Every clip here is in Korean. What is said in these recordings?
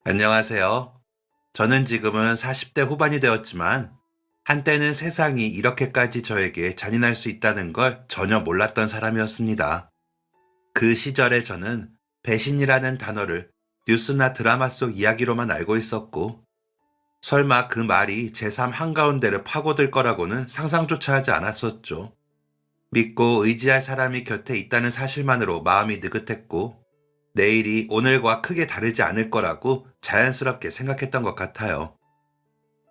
안녕하세요. 저는 지금은 40대 후반이 되었지만, 한때는 세상이 이렇게까지 저에게 잔인할 수 있다는 걸 전혀 몰랐던 사람이었습니다. 그 시절에 저는 배신이라는 단어를 뉴스나 드라마 속 이야기로만 알고 있었고, 설마 그 말이 제 삶 한가운데를 파고들 거라고는 상상조차 하지 않았었죠. 믿고 의지할 사람이 곁에 있다는 사실만으로 마음이 느긋했고, 내일이 오늘과 크게 다르지 않을 거라고 자연스럽게 생각했던 것 같아요.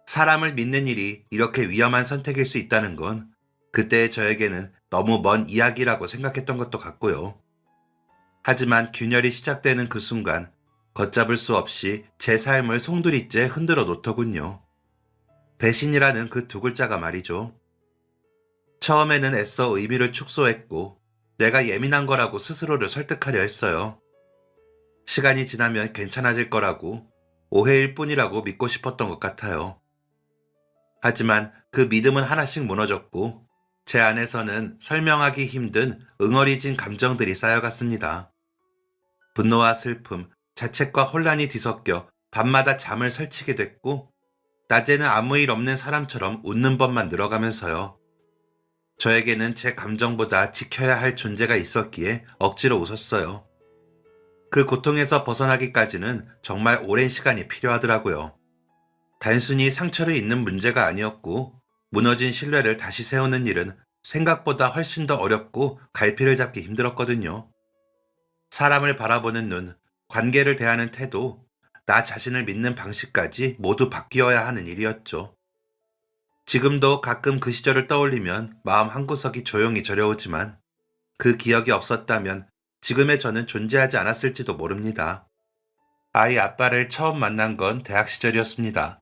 사람을 믿는 일이 이렇게 위험한 선택일 수 있다는 건 그때 저에게는 너무 먼 이야기라고 생각했던 것도 같고요. 하지만 균열이 시작되는 그 순간 걷잡을 수 없이 제 삶을 송두리째 흔들어 놓더군요. 배신이라는 그 두 글자가 말이죠. 처음에는 애써 의미를 축소했고 내가 예민한 거라고 스스로를 설득하려 했어요. 시간이 지나면 괜찮아질 거라고, 오해일 뿐이라고 믿고 싶었던 것 같아요. 하지만 그 믿음은 하나씩 무너졌고, 제 안에서는 설명하기 힘든 응어리진 감정들이 쌓여갔습니다. 분노와 슬픔, 자책과 혼란이 뒤섞여 밤마다 잠을 설치게 됐고, 낮에는 아무 일 없는 사람처럼 웃는 법만 늘어가면서요. 저에게는 제 감정보다 지켜야 할 존재가 있었기에 억지로 웃었어요. 그 고통에서 벗어나기까지는 정말 오랜 시간이 필요하더라고요. 단순히 상처를 잊는 문제가 아니었고, 무너진 신뢰를 다시 세우는 일은 생각보다 훨씬 더 어렵고 갈피를 잡기 힘들었거든요. 사람을 바라보는 눈, 관계를 대하는 태도, 나 자신을 믿는 방식까지 모두 바뀌어야 하는 일이었죠. 지금도 가끔 그 시절을 떠올리면 마음 한구석이 조용히 저려오지만, 그 기억이 없었다면 지금의 저는 존재하지 않았을지도 모릅니다. 아이 아빠를 처음 만난 건 대학 시절이었습니다.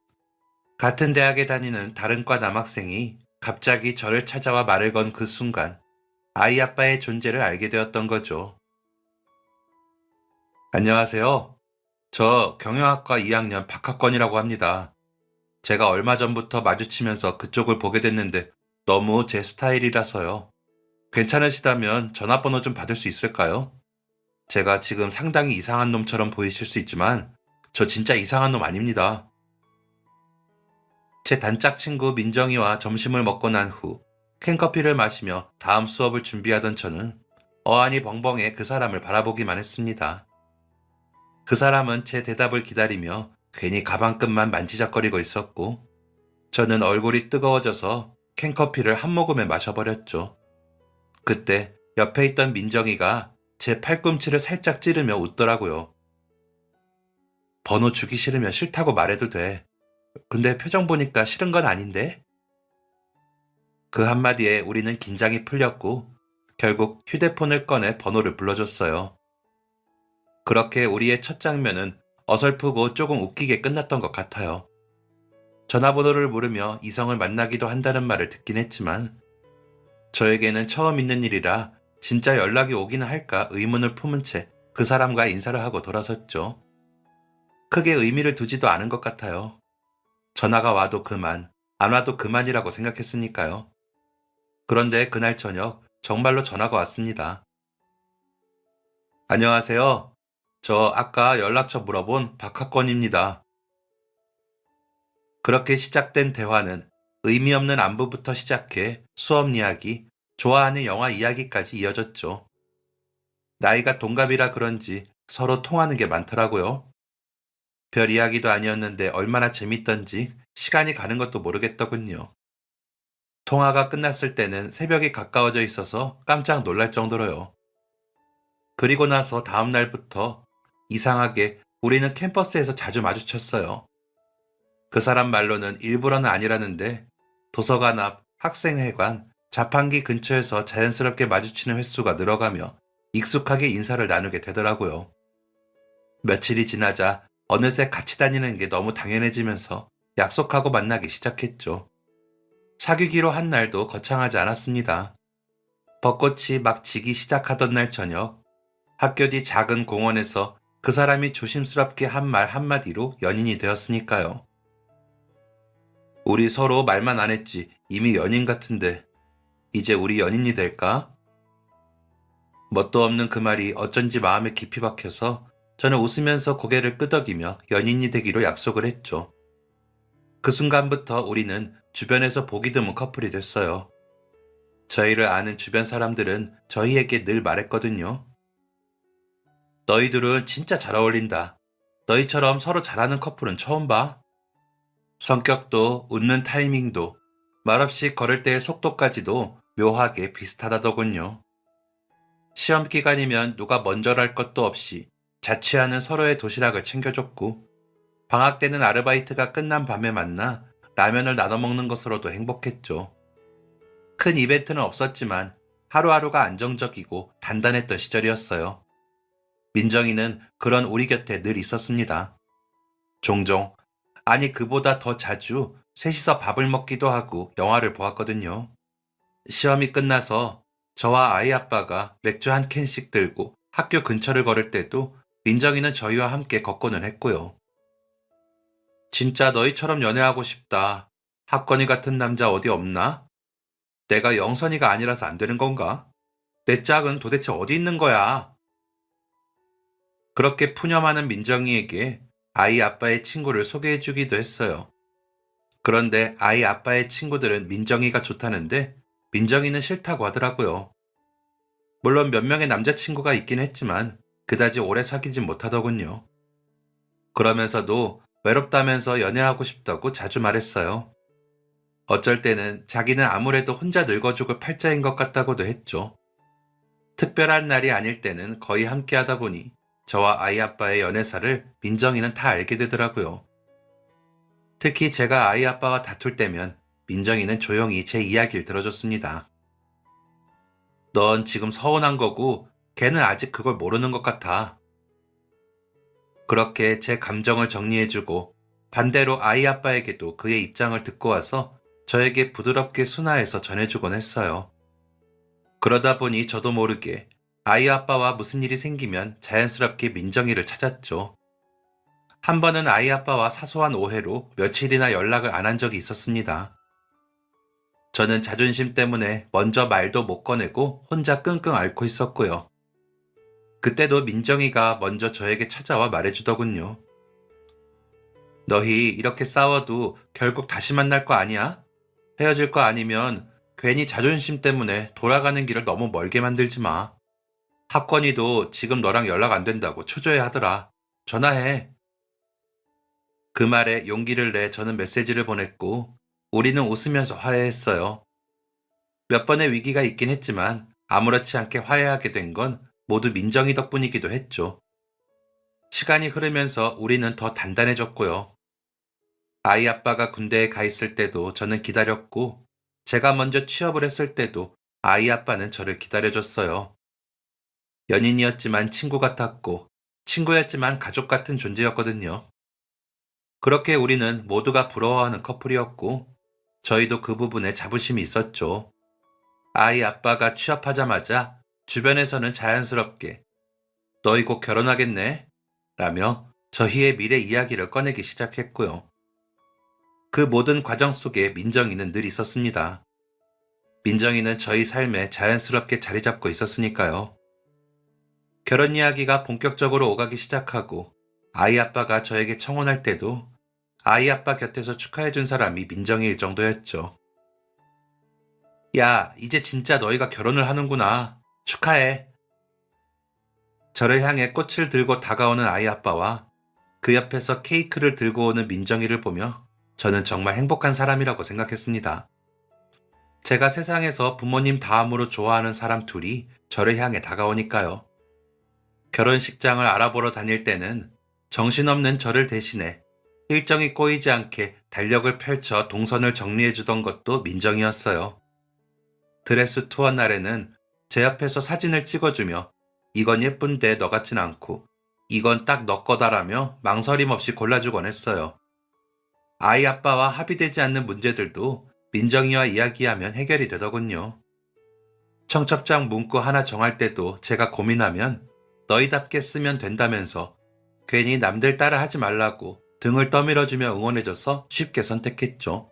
같은 대학에 다니는 다른 과 남학생이 갑자기 저를 찾아와 말을 건 그 순간, 아이 아빠의 존재를 알게 되었던 거죠. 안녕하세요. 저 경영학과 2학년 박학권이라고 합니다. 제가 얼마 전부터 마주치면서 그쪽을 보게 됐는데 너무 제 스타일이라서요. 괜찮으시다면 전화번호 좀 받을 수 있을까요? 제가 지금 상당히 이상한 놈처럼 보이실 수 있지만 저 진짜 이상한 놈 아닙니다. 제 단짝 친구 민정이와 점심을 먹고 난 후 캔커피를 마시며 다음 수업을 준비하던 저는 어안이 벙벙해 그 사람을 바라보기만 했습니다. 그 사람은 제 대답을 기다리며 괜히 가방끈만 만지작거리고 있었고, 저는 얼굴이 뜨거워져서 캔커피를 한 모금에 마셔버렸죠. 그때 옆에 있던 민정이가 제 팔꿈치를 살짝 찌르며 웃더라고요. 번호 주기 싫으면 싫다고 말해도 돼. 근데 표정 보니까 싫은 건 아닌데? 그 한마디에 우리는 긴장이 풀렸고, 결국 휴대폰을 꺼내 번호를 불러줬어요. 그렇게 우리의 첫 장면은 어설프고 조금 웃기게 끝났던 것 같아요. 전화번호를 물으며 이성을 만나기도 한다는 말을 듣긴 했지만, 저에게는 처음 있는 일이라 진짜 연락이 오기는 할까 의문을 품은 채 그 사람과 인사를 하고 돌아섰죠. 크게 의미를 두지도 않은 것 같아요. 전화가 와도 그만, 안 와도 그만이라고 생각했으니까요. 그런데 그날 저녁 정말로 전화가 왔습니다. 안녕하세요. 저 아까 연락처 물어본 박학권입니다. 그렇게 시작된 대화는 의미 없는 안부부터 시작해 수업 이야기, 좋아하는 영화 이야기까지 이어졌죠. 나이가 동갑이라 그런지 서로 통하는 게 많더라고요. 별 이야기도 아니었는데 얼마나 재밌던지 시간이 가는 것도 모르겠더군요. 통화가 끝났을 때는 새벽이 가까워져 있어서 깜짝 놀랄 정도로요. 그리고 나서 다음 날부터 이상하게 우리는 캠퍼스에서 자주 마주쳤어요. 그 사람 말로는 일부러는 아니라는데 도서관 앞, 학생회관, 자판기 근처에서 자연스럽게 마주치는 횟수가 늘어가며 익숙하게 인사를 나누게 되더라고요. 며칠이 지나자 어느새 같이 다니는 게 너무 당연해지면서 약속하고 만나기 시작했죠. 사귀기로 한 날도 거창하지 않았습니다. 벚꽃이 막 지기 시작하던 날 저녁, 학교 뒤 작은 공원에서 그 사람이 조심스럽게 한 말 한마디로 연인이 되었으니까요. 우리 서로 말만 안 했지 이미 연인 같은데 이제 우리 연인이 될까? 뭣도 없는 그 말이 어쩐지 마음에 깊이 박혀서 저는 웃으면서 고개를 끄덕이며 연인이 되기로 약속을 했죠. 그 순간부터 우리는 주변에서 보기 드문 커플이 됐어요. 저희를 아는 주변 사람들은 저희에게 늘 말했거든요. 너희들은 진짜 잘 어울린다. 너희처럼 서로 잘하는 커플은 처음 봐. 성격도 웃는 타이밍도 말없이 걸을 때의 속도까지도 묘하게 비슷하다더군요. 시험 기간이면 누가 먼저랄 것도 없이 자취하는 서로의 도시락을 챙겨줬고 방학 때는 아르바이트가 끝난 밤에 만나 라면을 나눠 먹는 것으로도 행복했죠. 큰 이벤트는 없었지만 하루하루가 안정적이고 단단했던 시절이었어요. 민정이는 그런 우리 곁에 늘 있었습니다. 종종, 아니 그보다 더 자주 셋이서 밥을 먹기도 하고 영화를 보았거든요. 시험이 끝나서 저와 아이 아빠가 맥주 한 캔씩 들고 학교 근처를 걸을 때도 민정이는 저희와 함께 걷고는 했고요. 진짜 너희처럼 연애하고 싶다. 학건이 같은 남자 어디 없나? 내가 영선이가 아니라서 안 되는 건가? 내 짝은 도대체 어디 있는 거야? 그렇게 푸념하는 민정이에게 아이 아빠의 친구를 소개해주기도 했어요. 그런데 아이 아빠의 친구들은 민정이가 좋다는데 민정이는 싫다고 하더라고요. 물론 몇 명의 남자친구가 있긴 했지만 그다지 오래 사귀진 못하더군요. 그러면서도 외롭다면서 연애하고 싶다고 자주 말했어요. 어쩔 때는 자기는 아무래도 혼자 늙어 죽을 팔자인 것 같다고도 했죠. 특별한 날이 아닐 때는 거의 함께 하다 보니 저와 아이 아빠의 연애사를 민정이는 다 알게 되더라고요. 특히 제가 아이 아빠와 다툴 때면 민정이는 조용히 제 이야기를 들어줬습니다. 넌 지금 서운한 거고 걔는 아직 그걸 모르는 것 같아. 그렇게 제 감정을 정리해주고 반대로 아이 아빠에게도 그의 입장을 듣고 와서 저에게 부드럽게 순화해서 전해주곤 했어요. 그러다 보니 저도 모르게 아이 아빠와 무슨 일이 생기면 자연스럽게 민정이를 찾았죠. 한 번은 아이 아빠와 사소한 오해로 며칠이나 연락을 안 한 적이 있었습니다. 저는 자존심 때문에 먼저 말도 못 꺼내고 혼자 끙끙 앓고 있었고요. 그때도 민정이가 먼저 저에게 찾아와 말해주더군요. 너희 이렇게 싸워도 결국 다시 만날 거 아니야? 헤어질 거 아니면 괜히 자존심 때문에 돌아가는 길을 너무 멀게 만들지 마. 학건이도 지금 너랑 연락 안 된다고 초조해 하더라. 전화해. 그 말에 용기를 내 저는 메시지를 보냈고 우리는 웃으면서 화해했어요. 몇 번의 위기가 있긴 했지만 아무렇지 않게 화해하게 된 건 모두 민정이 덕분이기도 했죠. 시간이 흐르면서 우리는 더 단단해졌고요. 아이 아빠가 군대에 가 있을 때도 저는 기다렸고 제가 먼저 취업을 했을 때도 아이 아빠는 저를 기다려줬어요. 연인이었지만 친구 같았고 친구였지만 가족 같은 존재였거든요. 그렇게 우리는 모두가 부러워하는 커플이었고 저희도 그 부분에 자부심이 있었죠. 아이 아빠가 취업하자마자 주변에서는 자연스럽게 너희 곧 결혼하겠네? 라며 저희의 미래 이야기를 꺼내기 시작했고요. 그 모든 과정 속에 민정이는 늘 있었습니다. 민정이는 저희 삶에 자연스럽게 자리 잡고 있었으니까요. 결혼 이야기가 본격적으로 오가기 시작하고 아이 아빠가 저에게 청혼할 때도 아이 아빠 곁에서 축하해준 사람이 민정이일 정도였죠. 야, 이제 진짜 너희가 결혼을 하는구나. 축하해. 저를 향해 꽃을 들고 다가오는 아이 아빠와 그 옆에서 케이크를 들고 오는 민정이를 보며 저는 정말 행복한 사람이라고 생각했습니다. 제가 세상에서 부모님 다음으로 좋아하는 사람 둘이 저를 향해 다가오니까요. 결혼식장을 알아보러 다닐 때는 정신없는 저를 대신해 일정이 꼬이지 않게 달력을 펼쳐 동선을 정리해주던 것도 민정이었어요. 드레스 투어 날에는 제 옆에서 사진을 찍어주며 이건 예쁜데 너 같진 않고 이건 딱 너 거다라며 망설임 없이 골라주곤 했어요. 아이 아빠와 합의되지 않는 문제들도 민정이와 이야기하면 해결이 되더군요. 청첩장 문구 하나 정할 때도 제가 고민하면 너희답게 쓰면 된다면서 괜히 남들 따라 하지 말라고 등을 떠밀어주며 응원해줘서 쉽게 선택했죠.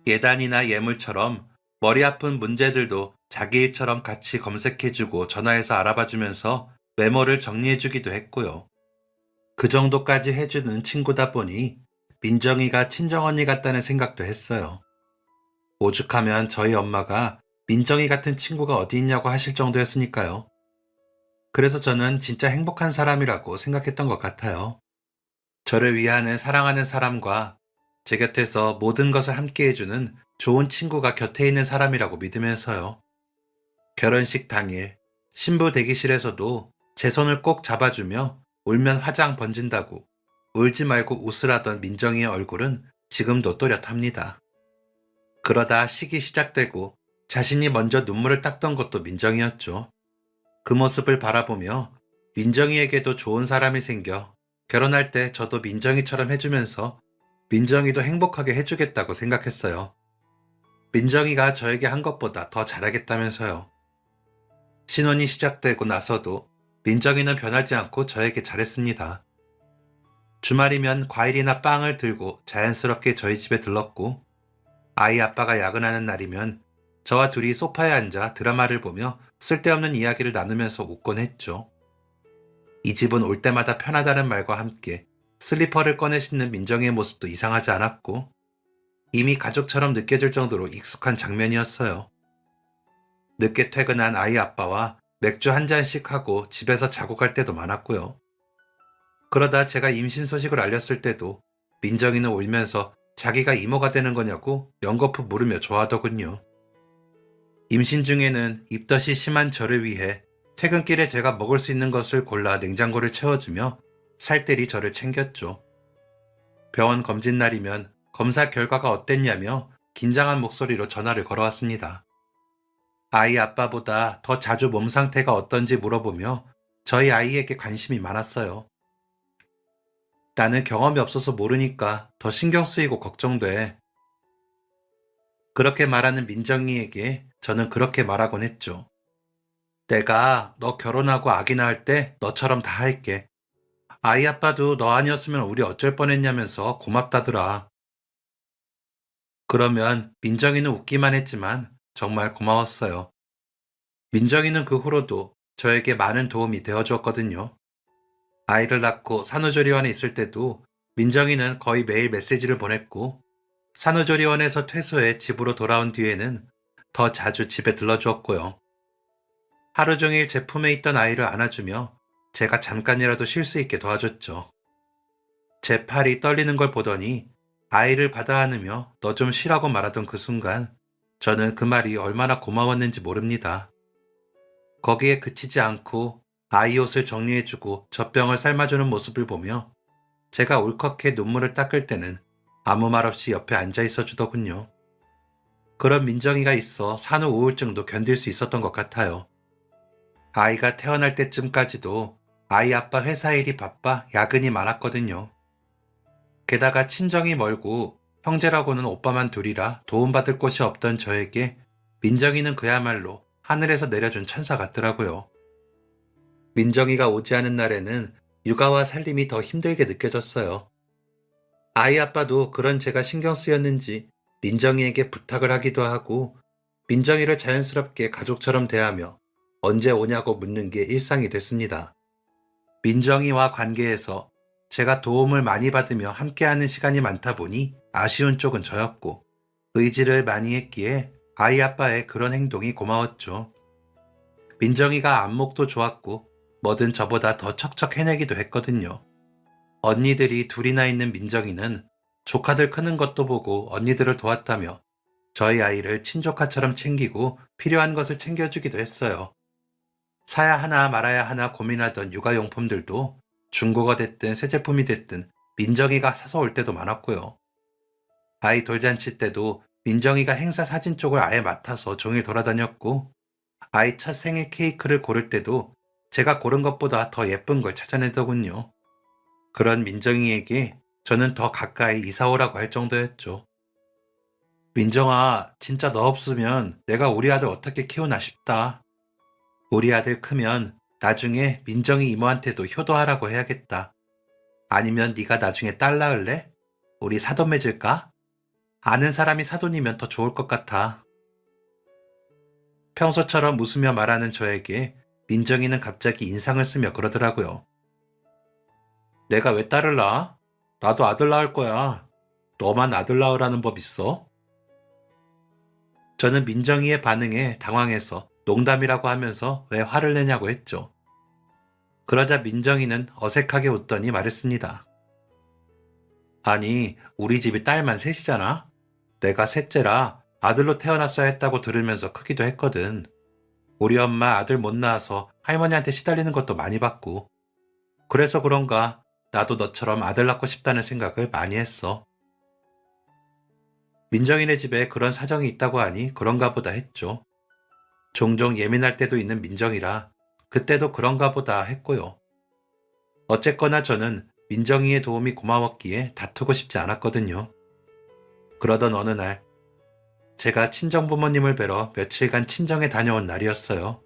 예단이나 예물처럼 머리 아픈 문제들도 자기 일처럼 같이 검색해주고 전화해서 알아봐주면서 메모를 정리해주기도 했고요. 그 정도까지 해주는 친구다 보니 민정이가 친정언니 같다는 생각도 했어요. 오죽하면 저희 엄마가 민정이 같은 친구가 어디 있냐고 하실 정도였으니까요. 그래서 저는 진짜 행복한 사람이라고 생각했던 것 같아요. 저를 위하는 사랑하는 사람과 제 곁에서 모든 것을 함께 해주는 좋은 친구가 곁에 있는 사람이라고 믿으면서요. 결혼식 당일 신부 대기실에서도 제 손을 꼭 잡아주며 울면 화장 번진다고 울지 말고 웃으라던 민정이의 얼굴은 지금도 또렷합니다. 그러다 식이 시작되고 자신이 먼저 눈물을 닦던 것도 민정이었죠. 그 모습을 바라보며 민정이에게도 좋은 사람이 생겨 결혼할 때 저도 민정이처럼 해주면서 민정이도 행복하게 해주겠다고 생각했어요. 민정이가 저에게 한 것보다 더 잘하겠다면서요. 신혼이 시작되고 나서도 민정이는 변하지 않고 저에게 잘했습니다. 주말이면 과일이나 빵을 들고 자연스럽게 저희 집에 들렀고, 아이 아빠가 야근하는 날이면 저와 둘이 소파에 앉아 드라마를 보며 쓸데없는 이야기를 나누면서 웃곤 했죠. 이 집은 올 때마다 편하다는 말과 함께 슬리퍼를 꺼내 신는 민정이의 모습도 이상하지 않았고, 이미 가족처럼 느껴질 정도로 익숙한 장면이었어요. 늦게 퇴근한 아이 아빠와 맥주 한 잔씩 하고 집에서 자고 갈 때도 많았고요. 그러다 제가 임신 소식을 알렸을 때도 민정이는 울면서 자기가 이모가 되는 거냐고 연거푸 물으며 좋아하더군요. 임신 중에는 입덧이 심한 저를 위해 퇴근길에 제가 먹을 수 있는 것을 골라 냉장고를 채워주며 살뜰히 저를 챙겼죠. 병원 검진 날이면 검사 결과가 어땠냐며 긴장한 목소리로 전화를 걸어왔습니다. 아이 아빠보다 더 자주 몸 상태가 어떤지 물어보며 저희 아이에게 관심이 많았어요. 나는 경험이 없어서 모르니까 더 신경 쓰이고 걱정돼. 그렇게 말하는 민정이에게 저는 그렇게 말하곤 했죠. 내가 너 결혼하고 아기 낳을 때 너처럼 다 할게. 아이 아빠도 너 아니었으면 우리 어쩔 뻔했냐면서 고맙다더라. 그러면 민정이는 웃기만 했지만 정말 고마웠어요. 민정이는 그 후로도 저에게 많은 도움이 되어주었거든요. 아이를 낳고 산후조리원에 있을 때도 민정이는 거의 매일 메시지를 보냈고, 산후조리원에서 퇴소해 집으로 돌아온 뒤에는 더 자주 집에 들러주었고요. 하루 종일 제 품에 있던 아이를 안아주며 제가 잠깐이라도 쉴 수 있게 도와줬죠. 제 팔이 떨리는 걸 보더니 아이를 받아 안으며 너 좀 쉬라고 말하던 그 순간 저는 그 말이 얼마나 고마웠는지 모릅니다. 거기에 그치지 않고 아이 옷을 정리해주고 젖병을 삶아주는 모습을 보며 제가 울컥해 눈물을 닦을 때는 아무 말 없이 옆에 앉아 있어 주더군요. 그런 민정이가 있어 산후 우울증도 견딜 수 있었던 것 같아요. 아이가 태어날 때쯤까지도 아이 아빠 회사 일이 바빠 야근이 많았거든요. 게다가 친정이 멀고 형제라고는 오빠만 둘이라 도움받을 곳이 없던 저에게 민정이는 그야말로 하늘에서 내려준 천사 같더라고요. 민정이가 오지 않은 날에는 육아와 살림이 더 힘들게 느껴졌어요. 아이 아빠도 그런 제가 신경 쓰였는지 민정이에게 부탁을 하기도 하고 민정이를 자연스럽게 가족처럼 대하며 언제 오냐고 묻는 게 일상이 됐습니다. 민정이와 관계에서 제가 도움을 많이 받으며 함께하는 시간이 많다 보니 아쉬운 쪽은 저였고 의지를 많이 했기에 아이 아빠의 그런 행동이 고마웠죠. 민정이가 안목도 좋았고 뭐든 저보다 더 척척 해내기도 했거든요. 언니들이 둘이나 있는 민정이는 조카들 크는 것도 보고 언니들을 도왔다며 저희 아이를 친조카처럼 챙기고 필요한 것을 챙겨주기도 했어요. 사야 하나 말아야 하나 고민하던 육아용품들도 중고가 됐든 새 제품이 됐든 민정이가 사서 올 때도 많았고요. 아이 돌잔치 때도 민정이가 행사 사진 쪽을 아예 맡아서 종일 돌아다녔고, 아이 첫 생일 케이크를 고를 때도 제가 고른 것보다 더 예쁜 걸 찾아내더군요. 그런 민정이에게 저는 더 가까이 이사오라고 할 정도였죠. 민정아, 진짜 너 없으면 내가 우리 아들 어떻게 키우나 싶다. 우리 아들 크면 나중에 민정이 이모한테도 효도하라고 해야겠다. 아니면 네가 나중에 딸 낳을래? 우리 사돈 맺을까? 아는 사람이 사돈이면 더 좋을 것 같아. 평소처럼 웃으며 말하는 저에게 민정이는 갑자기 인상을 쓰며 그러더라고요. 내가 왜 딸을 낳아? 나도 아들 낳을 거야. 너만 아들 낳으라는 법 있어? 저는 민정이의 반응에 당황해서 농담이라고 하면서 왜 화를 내냐고 했죠. 그러자 민정이는 어색하게 웃더니 말했습니다. 아니, 우리 집이 딸만 셋이잖아? 내가 셋째라 아들로 태어났어야 했다고 들으면서 크기도 했거든. 우리 엄마 아들 못 낳아서 할머니한테 시달리는 것도 많이 봤고. 그래서 그런가 나도 너처럼 아들 낳고 싶다는 생각을 많이 했어. 민정이네 집에 그런 사정이 있다고 하니 그런가 보다 했죠. 종종 예민할 때도 있는 민정이라 그때도 그런가 보다 했고요. 어쨌거나 저는 민정이의 도움이 고마웠기에 다투고 싶지 않았거든요. 그러던 어느 날 제가 친정부모님을 뵈러 며칠간 친정에 다녀온 날이었어요.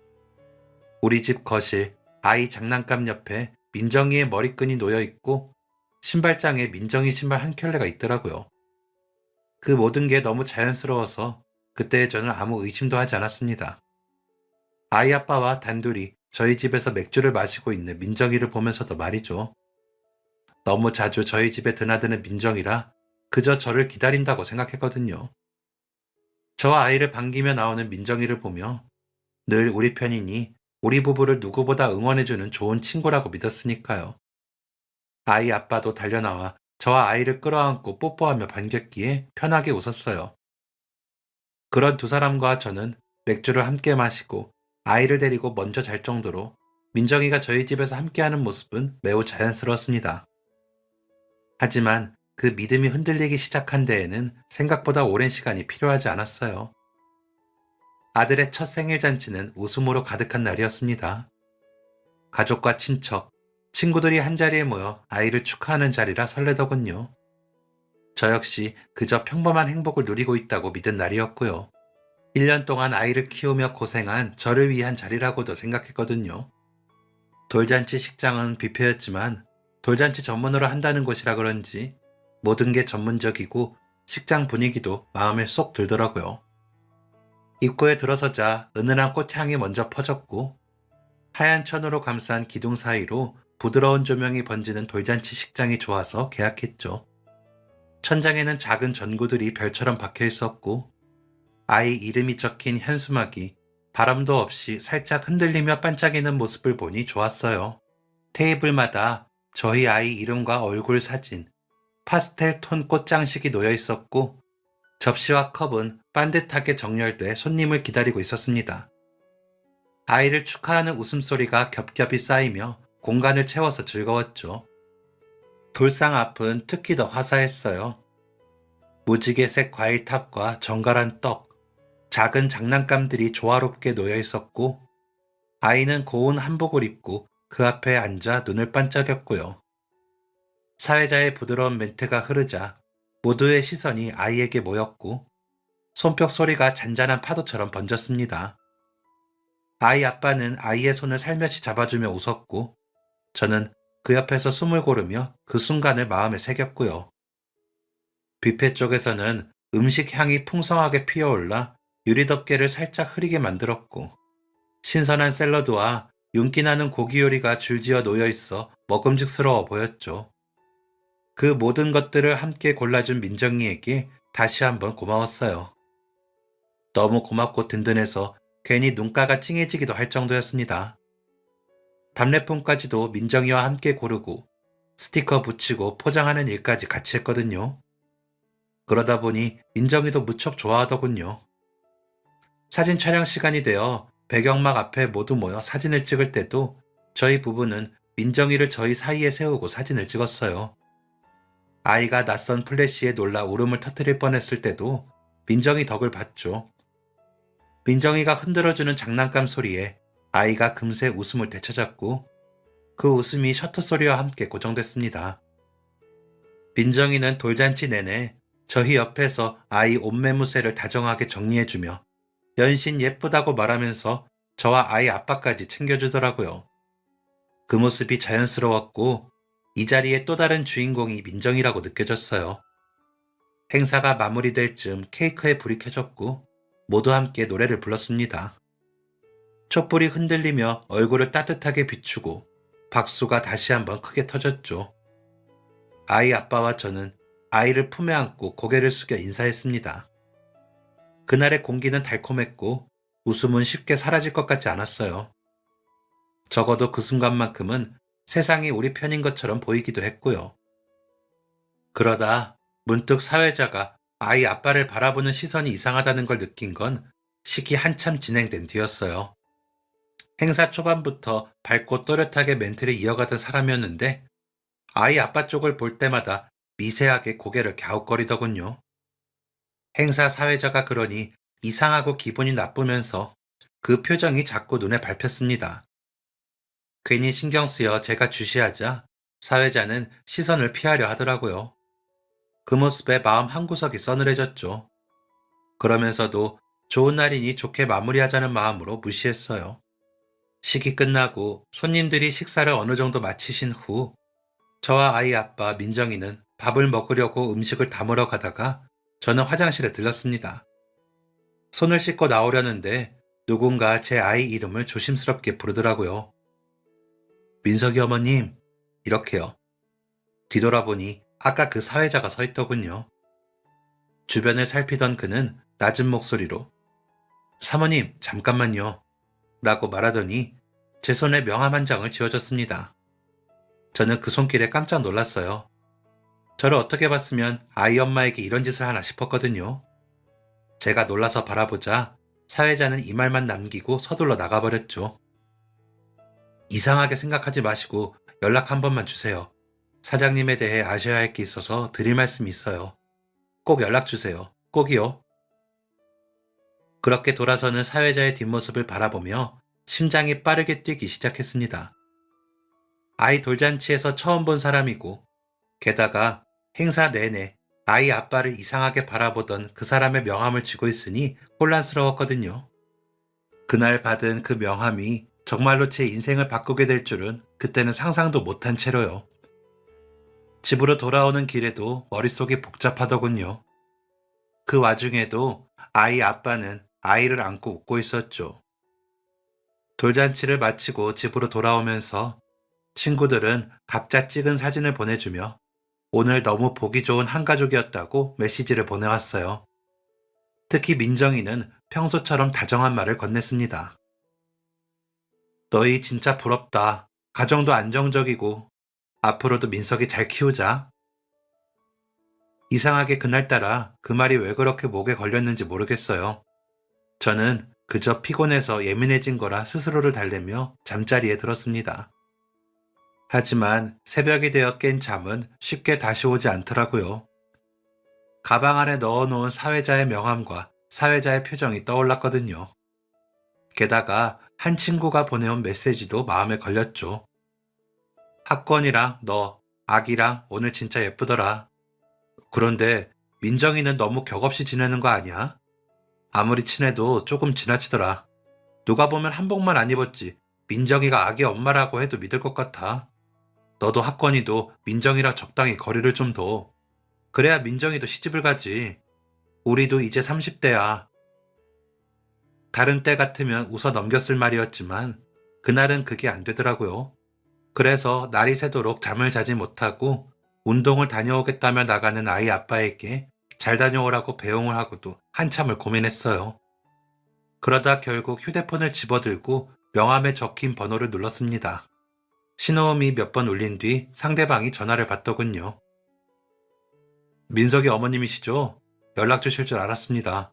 우리 집 거실 아이 장난감 옆에 민정이의 머리끈이 놓여 있고 신발장에 민정이 신발 한 켤레가 있더라고요. 그 모든 게 너무 자연스러워서 그때 저는 아무 의심도 하지 않았습니다. 아이 아빠와 단둘이 저희 집에서 맥주를 마시고 있는 민정이를 보면서도 말이죠. 너무 자주 저희 집에 드나드는 민정이라 그저 저를 기다린다고 생각했거든요. 저와 아이를 반기며 나오는 민정이를 보며 늘 우리 편이니 우리 부부를 누구보다 응원해주는 좋은 친구라고 믿었으니까요. 아이 아빠도 달려나와 저와 아이를 끌어안고 뽀뽀하며 반겼기에 편하게 웃었어요. 그런 두 사람과 저는 맥주를 함께 마시고 아이를 데리고 먼저 잘 정도로 민정이가 저희 집에서 함께하는 모습은 매우 자연스러웠습니다. 하지만 그 믿음이 흔들리기 시작한 데에는 생각보다 오랜 시간이 필요하지 않았어요. 아들의 첫 생일 잔치는 웃음으로 가득한 날이었습니다. 가족과 친척, 친구들이 한자리에 모여 아이를 축하하는 자리라 설레더군요. 저 역시 그저 평범한 행복을 누리고 있다고 믿은 날이었고요. 1년 동안 아이를 키우며 고생한 저를 위한 자리라고도 생각했거든요. 돌잔치 식장은 뷔페였지만 돌잔치 전문으로 한다는 곳이라 그런지 모든 게 전문적이고 식장 분위기도 마음에 쏙 들더라고요. 입구에 들어서자 은은한 꽃향이 먼저 퍼졌고 하얀 천으로 감싼 기둥 사이로 부드러운 조명이 번지는 돌잔치 식장이 좋아서 계약했죠. 천장에는 작은 전구들이 별처럼 박혀 있었고 아이 이름이 적힌 현수막이 바람도 없이 살짝 흔들리며 반짝이는 모습을 보니 좋았어요. 테이블마다 저희 아이 이름과 얼굴 사진, 파스텔 톤 꽃장식이 놓여 있었고 접시와 컵은 반듯하게 정렬돼 손님을 기다리고 있었습니다. 아이를 축하하는 웃음소리가 겹겹이 쌓이며 공간을 채워서 즐거웠죠. 돌상 앞은 특히 더 화사했어요. 무지개색 과일탑과 정갈한 떡, 작은 장난감들이 조화롭게 놓여 있었고 아이는 고운 한복을 입고 그 앞에 앉아 눈을 반짝였고요. 사회자의 부드러운 멘트가 흐르자 모두의 시선이 아이에게 모였고 손뼉 소리가 잔잔한 파도처럼 번졌습니다. 아이 아빠는 아이의 손을 살며시 잡아주며 웃었고 저는 그 옆에서 숨을 고르며 그 순간을 마음에 새겼고요. 뷔페 쪽에서는 음식 향이 풍성하게 피어올라 유리덮개를 살짝 흐리게 만들었고 신선한 샐러드와 윤기나는 고기 요리가 줄지어 놓여 있어 먹음직스러워 보였죠. 그 모든 것들을 함께 골라준 민정이에게 다시 한번 고마웠어요. 너무 고맙고 든든해서 괜히 눈가가 찡해지기도 할 정도였습니다. 답례품까지도 민정이와 함께 고르고 스티커 붙이고 포장하는 일까지 같이 했거든요. 그러다 보니 민정이도 무척 좋아하더군요. 사진 촬영 시간이 되어 배경막 앞에 모두 모여 사진을 찍을 때도 저희 부부는 민정이를 저희 사이에 세우고 사진을 찍었어요. 아이가 낯선 플래시에 놀라 울음을 터뜨릴 뻔했을 때도 민정이 덕을 봤죠. 민정이가 흔들어주는 장난감 소리에 아이가 금세 웃음을 되찾았고 그 웃음이 셔터 소리와 함께 고정됐습니다. 민정이는 돌잔치 내내 저희 옆에서 아이 옷매무새를 다정하게 정리해주며 연신 예쁘다고 말하면서 저와 아이 아빠까지 챙겨주더라고요. 그 모습이 자연스러웠고 이 자리에 또 다른 주인공이 민정이라고 느껴졌어요. 행사가 마무리될 즈음 케이크에 불이 켜졌고 모두 함께 노래를 불렀습니다. 촛불이 흔들리며 얼굴을 따뜻하게 비추고 박수가 다시 한번 크게 터졌죠. 아이 아빠와 저는 아이를 품에 안고 고개를 숙여 인사했습니다. 그날의 공기는 달콤했고 웃음은 쉽게 사라질 것 같지 않았어요. 적어도 그 순간만큼은 세상이 우리 편인 것처럼 보이기도 했고요. 그러다 문득 사회자가 아이 아빠를 바라보는 시선이 이상하다는 걸 느낀 건 식이 한참 진행된 뒤였어요. 행사 초반부터 밝고 또렷하게 멘트를 이어가던 사람이었는데 아이 아빠 쪽을 볼 때마다 미세하게 고개를 갸웃거리더군요. 행사 사회자가 그러니 이상하고 기분이 나쁘면서 그 표정이 자꾸 눈에 밟혔습니다. 괜히 신경 쓰여 제가 주시하자 사회자는 시선을 피하려 하더라고요. 그 모습에 마음 한구석이 서늘해졌죠. 그러면서도 좋은 날이니 좋게 마무리하자는 마음으로 무시했어요. 식이 끝나고 손님들이 식사를 어느 정도 마치신 후 저와 아이 아빠 민정이는 밥을 먹으려고 음식을 담으러 가다가 저는 화장실에 들렀습니다. 손을 씻고 나오려는데 누군가 제 아이 이름을 조심스럽게 부르더라고요. 민석이 어머님, 이렇게요. 뒤돌아보니 아까 그 사회자가 서 있더군요. 주변을 살피던 그는 낮은 목소리로 사모님, 잠깐만요. 라고 말하더니 제 손에 명함 한 장을 쥐어줬습니다. 저는 그 손길에 깜짝 놀랐어요. 저를 어떻게 봤으면 아이 엄마에게 이런 짓을 하나 싶었거든요. 제가 놀라서 바라보자 사회자는 이 말만 남기고 서둘러 나가버렸죠. 이상하게 생각하지 마시고 연락 한 번만 주세요. 사장님에 대해 아셔야 할 게 있어서 드릴 말씀이 있어요. 꼭 연락 주세요. 꼭이요. 그렇게 돌아서는 사회자의 뒷모습을 바라보며 심장이 빠르게 뛰기 시작했습니다. 아이 돌잔치에서 처음 본 사람이고 게다가 행사 내내 아이 아빠를 이상하게 바라보던 그 사람의 명함을 쥐고 있으니 혼란스러웠거든요. 그날 받은 그 명함이 정말로 제 인생을 바꾸게 될 줄은 그때는 상상도 못한 채로요. 집으로 돌아오는 길에도 머릿속이 복잡하더군요. 그 와중에도 아이 아빠는 아이를 안고 웃고 있었죠. 돌잔치를 마치고 집으로 돌아오면서 친구들은 각자 찍은 사진을 보내주며 오늘 너무 보기 좋은 한 가족이었다고 메시지를 보내왔어요. 특히 민정이는 평소처럼 다정한 말을 건넸습니다. 너희 진짜 부럽다. 가정도 안정적이고 앞으로도 민석이 잘 키우자. 이상하게 그날따라 그 말이 왜 그렇게 목에 걸렸는지 모르겠어요. 저는 그저 피곤해서 예민해진 거라 스스로를 달래며 잠자리에 들었습니다. 하지만 새벽이 되어 깬 잠은 쉽게 다시 오지 않더라고요. 가방 안에 넣어놓은 사회자의 명함과 사회자의 표정이 떠올랐거든요. 게다가 한 친구가 보내온 메시지도 마음에 걸렸죠. 학권이랑 너, 아기랑 오늘 진짜 예쁘더라. 그런데 민정이는 너무 격없이 지내는 거 아니야? 아무리 친해도 조금 지나치더라. 누가 보면 한복만 안 입었지 민정이가 아기 엄마라고 해도 믿을 것 같아. 너도 학권이도 민정이랑 적당히 거리를 좀 둬. 그래야 민정이도 시집을 가지. 우리도 이제 30대야. 다른 때 같으면 웃어 넘겼을 말이었지만 그날은 그게 안 되더라고요. 그래서 날이 새도록 잠을 자지 못하고 운동을 다녀오겠다며 나가는 아이 아빠에게 잘 다녀오라고 배웅을 하고도 한참을 고민했어요. 그러다 결국 휴대폰을 집어들고 명함에 적힌 번호를 눌렀습니다. 신호음이 몇 번 울린 뒤 상대방이 전화를 받더군요. 민석이 어머님이시죠? 연락 주실 줄 알았습니다.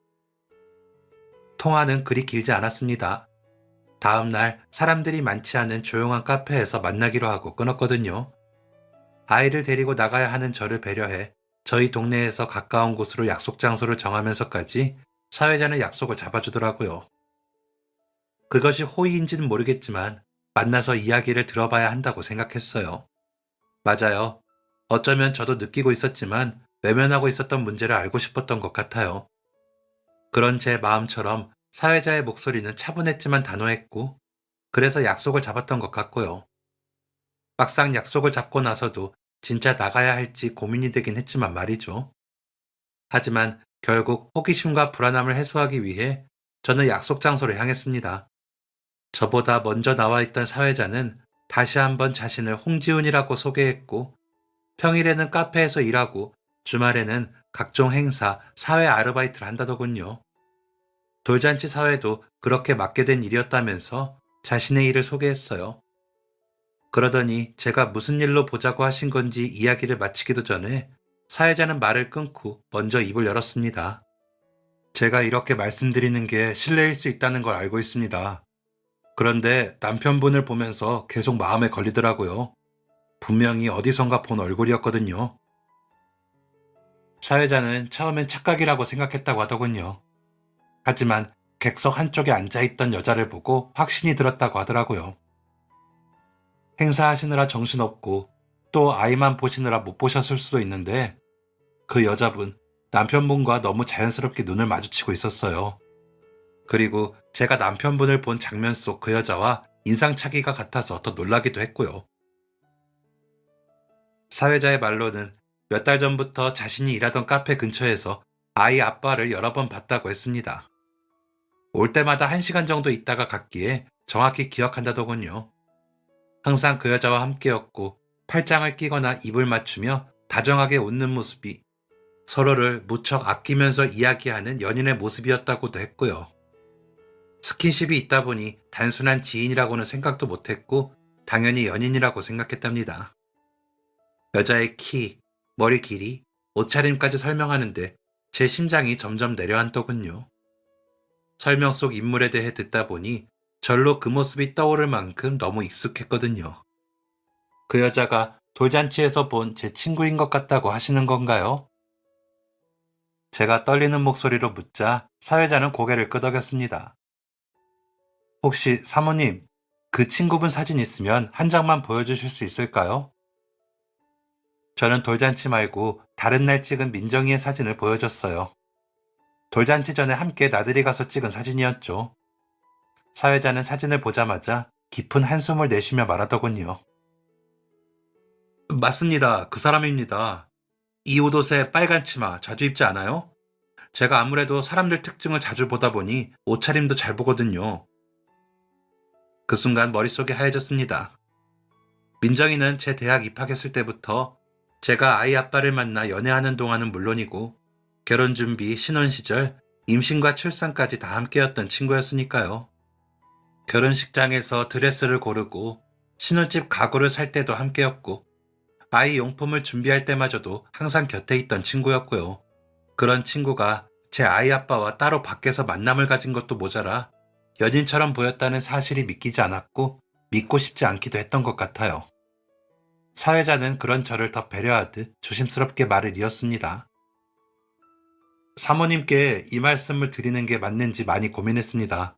통화는 그리 길지 않았습니다. 다음 날 사람들이 많지 않은 조용한 카페에서 만나기로 하고 끊었거든요. 아이를 데리고 나가야 하는 저를 배려해 저희 동네에서 가까운 곳으로 약속 장소를 정하면서까지 사회자는 약속을 잡아주더라고요. 그것이 호의인지는 모르겠지만 만나서 이야기를 들어봐야 한다고 생각했어요. 맞아요. 어쩌면 저도 느끼고 있었지만 외면하고 있었던 문제를 알고 싶었던 것 같아요. 그런 제 마음처럼 사회자의 목소리는 차분했지만 단호했고 그래서 약속을 잡았던 것 같고요. 막상 약속을 잡고 나서도 진짜 나가야 할지 고민이 되긴 했지만 말이죠. 하지만 결국 호기심과 불안함을 해소하기 위해 저는 약속 장소로 향했습니다. 저보다 먼저 나와 있던 사회자는 다시 한번 자신을 홍지훈이라고 소개했고 평일에는 카페에서 일하고 주말에는 각종 행사, 사회 아르바이트를 한다더군요. 돌잔치 사회도 그렇게 맡게 된 일이었다면서 자신의 일을 소개했어요. 그러더니 제가 무슨 일로 보자고 하신 건지 이야기를 마치기도 전에 사회자는 말을 끊고 먼저 입을 열었습니다. 제가 이렇게 말씀드리는 게 실례일 수 있다는 걸 알고 있습니다. 그런데 남편분을 보면서 계속 마음에 걸리더라고요. 분명히 어디선가 본 얼굴이었거든요. 사회자는 처음엔 착각이라고 생각했다고 하더군요. 하지만 객석 한쪽에 앉아있던 여자를 보고 확신이 들었다고 하더라고요. 행사하시느라 정신없고 또 아이만 보시느라 못 보셨을 수도 있는데 그 여자분, 남편분과 너무 자연스럽게 눈을 마주치고 있었어요. 그리고 제가 남편분을 본 장면 속 그 여자와 인상차기가 같아서 더 놀라기도 했고요. 사회자의 말로는 몇 달 전부터 자신이 일하던 카페 근처에서 아이 아빠를 여러 번 봤다고 했습니다. 올 때마다 1시간 정도 있다가 갔기에 정확히 기억한다더군요. 항상 그 여자와 함께였고 팔짱을 끼거나 입을 맞추며 다정하게 웃는 모습이 서로를 무척 아끼면서 이야기하는 연인의 모습이었다고도 했고요. 스킨십이 있다 보니 단순한 지인이라고는 생각도 못했고 당연히 연인이라고 생각했답니다. 여자의 키, 머리 길이, 옷차림까지 설명하는데 제 심장이 점점 내려앉더군요. 설명 속 인물에 대해 듣다 보니 절로 그 모습이 떠오를 만큼 너무 익숙했거든요. 그 여자가 돌잔치에서 본 제 친구인 것 같다고 하시는 건가요? 제가 떨리는 목소리로 묻자 사회자는 고개를 끄덕였습니다. 혹시 사모님, 그 친구분 사진 있으면 한 장만 보여주실 수 있을까요? 저는 돌잔치 말고 다른 날 찍은 민정이의 사진을 보여줬어요. 돌잔치 전에 함께 나들이 가서 찍은 사진이었죠. 사회자는 사진을 보자마자 깊은 한숨을 내쉬며 말하더군요. 맞습니다. 그 사람입니다. 이 옷옷에 빨간 치마 자주 입지 않아요? 제가 아무래도 사람들 특징을 자주 보다 보니 옷차림도 잘 보거든요. 그 순간 머릿속이 하얘졌습니다. 민정이는 제 대학 입학했을 때부터 제가 아이 아빠를 만나 연애하는 동안은 물론이고 결혼 준비, 신혼 시절, 임신과 출산까지 다 함께였던 친구였으니까요. 결혼식장에서 드레스를 고르고 신혼집 가구를 살 때도 함께였고 아이 용품을 준비할 때마저도 항상 곁에 있던 친구였고요. 그런 친구가 제 아이 아빠와 따로 밖에서 만남을 가진 것도 모자라 연인처럼 보였다는 사실이 믿기지 않았고 믿고 싶지 않기도 했던 것 같아요. 사회자는 그런 저를 더 배려하듯 조심스럽게 말을 이었습니다. 사모님께 이 말씀을 드리는 게 맞는지 많이 고민했습니다.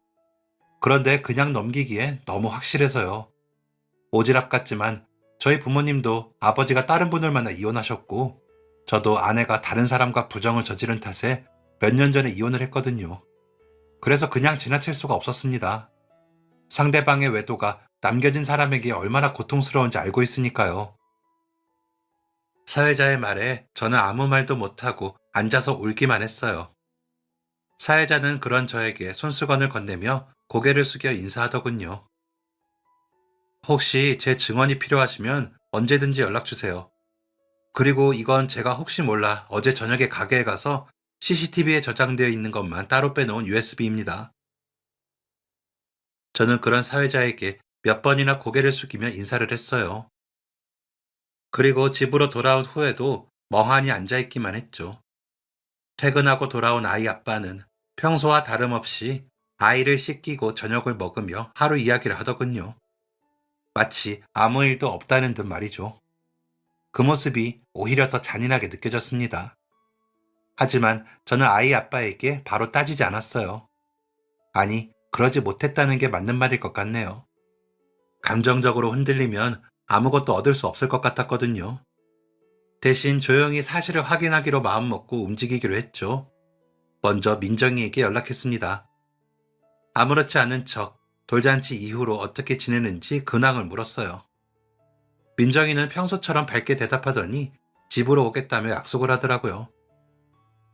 그런데 그냥 넘기기엔 너무 확실해서요. 오지랖 같지만 저희 부모님도 아버지가 다른 분을 만나 이혼하셨고 저도 아내가 다른 사람과 부정을 저지른 탓에 몇 년 전에 이혼을 했거든요. 그래서 그냥 지나칠 수가 없었습니다. 상대방의 외도가 남겨진 사람에게 얼마나 고통스러운지 알고 있으니까요. 사회자의 말에 저는 아무 말도 못하고 앉아서 울기만 했어요. 사회자는 그런 저에게 손수건을 건네며 고개를 숙여 인사하더군요. 혹시 제 증언이 필요하시면 언제든지 연락주세요. 그리고 이건 제가 혹시 몰라 어제 저녁에 가게에 가서 CCTV에 저장되어 있는 것만 따로 빼놓은 USB입니다. 저는 그런 사회자에게 몇 번이나 고개를 숙이며 인사를 했어요. 그리고 집으로 돌아온 후에도 멍하니 앉아있기만 했죠. 퇴근하고 돌아온 아이 아빠는 평소와 다름없이 아이를 씻기고 저녁을 먹으며 하루 이야기를 하더군요. 마치 아무 일도 없다는 듯 말이죠. 그 모습이 오히려 더 잔인하게 느껴졌습니다. 하지만 저는 아이 아빠에게 바로 따지지 않았어요. 아니, 그러지 못했다는 게 맞는 말일 것 같네요. 감정적으로 흔들리면 아무것도 얻을 수 없을 것 같았거든요. 대신 조용히 사실을 확인하기로 마음먹고 움직이기로 했죠. 먼저 민정이에게 연락했습니다. 아무렇지 않은 척 돌잔치 이후로 어떻게 지내는지 근황을 물었어요. 민정이는 평소처럼 밝게 대답하더니 집으로 오겠다며 약속을 하더라고요.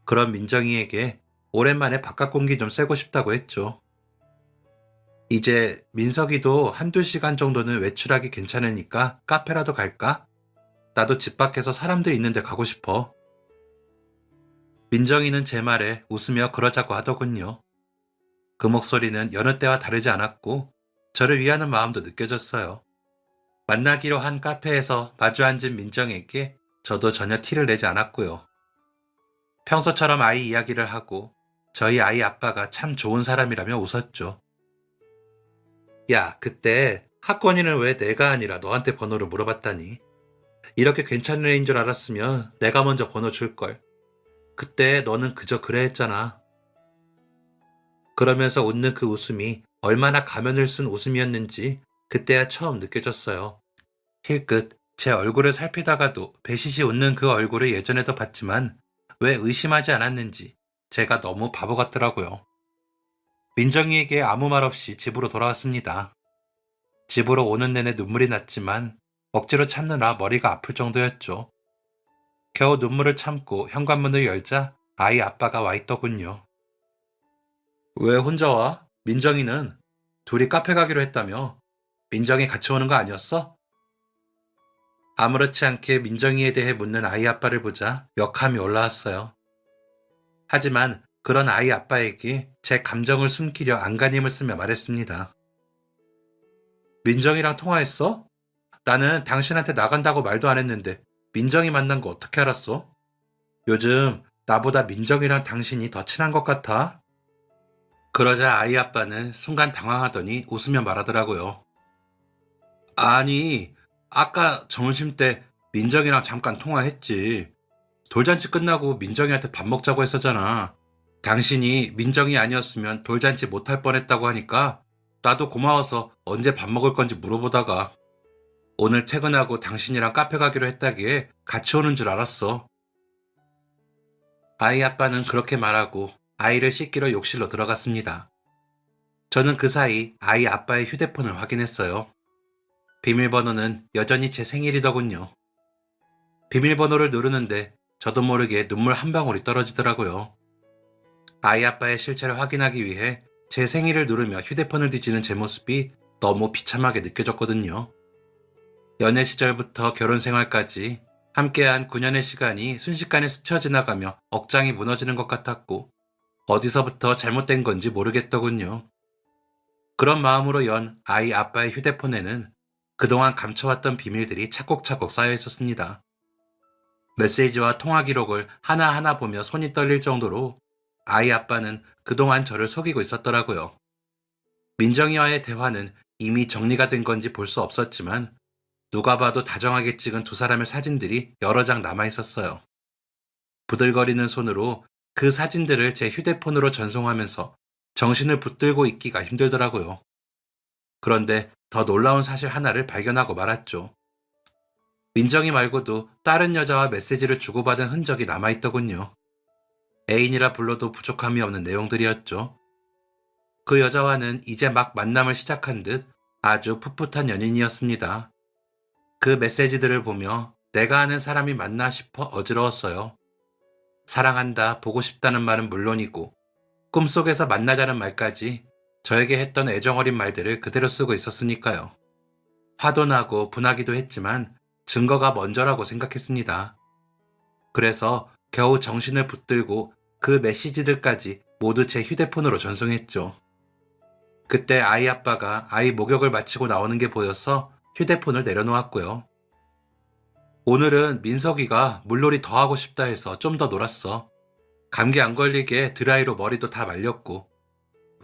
그런 민정이에게 오랜만에 바깥 공기 좀 쐬고 싶다고 했죠. 이제 민석이도 한두 시간 정도는 외출하기 괜찮으니까 카페라도 갈까? 나도 집 밖에서 사람들 있는데 가고 싶어. 민정이는 제 말에 웃으며 그러자고 하더군요. 그 목소리는 여느 때와 다르지 않았고 저를 위하는 마음도 느껴졌어요. 만나기로 한 카페에서 마주 앉은 민정에게 저도 전혀 티를 내지 않았고요. 평소처럼 아이 이야기를 하고 저희 아이 아빠가 참 좋은 사람이라며 웃었죠. 야, 그때 학권이는 왜 내가 아니라 너한테 번호를 물어봤다니? 이렇게 괜찮은 애인 줄 알았으면 내가 먼저 번호 줄걸. 그때 너는 그저 그래 했잖아. 그러면서 웃는 그 웃음이 얼마나 가면을 쓴 웃음이었는지 그때야 처음 느껴졌어요. 힐끗 제 얼굴을 살피다가도 배시시 웃는 그 얼굴을 예전에도 봤지만 왜 의심하지 않았는지 제가 너무 바보 같더라고요. 민정이에게 아무 말 없이 집으로 돌아왔습니다. 집으로 오는 내내 눈물이 났지만 억지로 참느라 머리가 아플 정도였죠. 겨우 눈물을 참고 현관문을 열자 아이 아빠가 와 있더군요. 왜 혼자 와? 민정이는? 둘이 카페 가기로 했다며? 민정이 같이 오는 거 아니었어? 아무렇지 않게 민정이에 대해 묻는 아이 아빠를 보자 역함이 올라왔어요. 하지만 그런 아이 아빠에게 제 감정을 숨기려 안간힘을 쓰며 말했습니다. 민정이랑 통화했어? 나는 당신한테 나간다고 말도 안 했는데 민정이 만난 거 어떻게 알았어? 요즘 나보다 민정이랑 당신이 더 친한 것 같아? 그러자 아이 아빠는 순간 당황하더니 웃으며 말하더라고요. 아니, 아까 점심때 민정이랑 잠깐 통화했지. 돌잔치 끝나고 민정이한테 밥 먹자고 했었잖아. 당신이 민정이 아니었으면 돌잔치 못할 뻔했다고 하니까 나도 고마워서 언제 밥 먹을 건지 물어보다가 오늘 퇴근하고 당신이랑 카페 가기로 했다기에 같이 오는 줄 알았어. 아이 아빠는 그렇게 말하고 아이를 씻기러 욕실로 들어갔습니다. 저는 그 사이 아이 아빠의 휴대폰을 확인했어요. 비밀번호는 여전히 제 생일이더군요. 비밀번호를 누르는데 저도 모르게 눈물 한 방울이 떨어지더라고요. 아이 아빠의 실체를 확인하기 위해 제 생일을 누르며 휴대폰을 뒤지는 제 모습이 너무 비참하게 느껴졌거든요. 연애 시절부터 결혼 생활까지 함께한 9년의 시간이 순식간에 스쳐 지나가며 억장이 무너지는 것 같았고 어디서부터 잘못된 건지 모르겠더군요. 그런 마음으로 연 아이 아빠의 휴대폰에는 그동안 감춰왔던 비밀들이 차곡차곡 쌓여 있었습니다. 메시지와 통화 기록을 하나하나 보며 손이 떨릴 정도로 아이 아빠는 그동안 저를 속이고 있었더라고요. 민정이와의 대화는 이미 정리가 된 건지 볼 수 없었지만 누가 봐도 다정하게 찍은 두 사람의 사진들이 여러 장 남아 있었어요. 부들거리는 손으로 그 사진들을 제 휴대폰으로 전송하면서 정신을 붙들고 있기가 힘들더라고요. 그런데 더 놀라운 사실 하나를 발견하고 말았죠. 민정이 말고도 다른 여자와 메시지를 주고받은 흔적이 남아있더군요. 애인이라 불러도 부족함이 없는 내용들이었죠. 그 여자와는 이제 막 만남을 시작한 듯 아주 풋풋한 연인이었습니다. 그 메시지들을 보며 내가 아는 사람이 맞나 싶어 어지러웠어요. 사랑한다, 보고 싶다는 말은 물론이고 꿈속에서 만나자는 말까지 저에게 했던 애정어린 말들을 그대로 쓰고 있었으니까요. 화도 나고 분하기도 했지만 증거가 먼저라고 생각했습니다. 그래서 겨우 정신을 붙들고 그 메시지들까지 모두 제 휴대폰으로 전송했죠. 그때 아이 아빠가 아이 목욕을 마치고 나오는 게 보여서 휴대폰을 내려놓았고요. 오늘은 민석이가 물놀이 더 하고 싶다 해서 좀 더 놀았어. 감기 안 걸리게 드라이로 머리도 다 말렸고.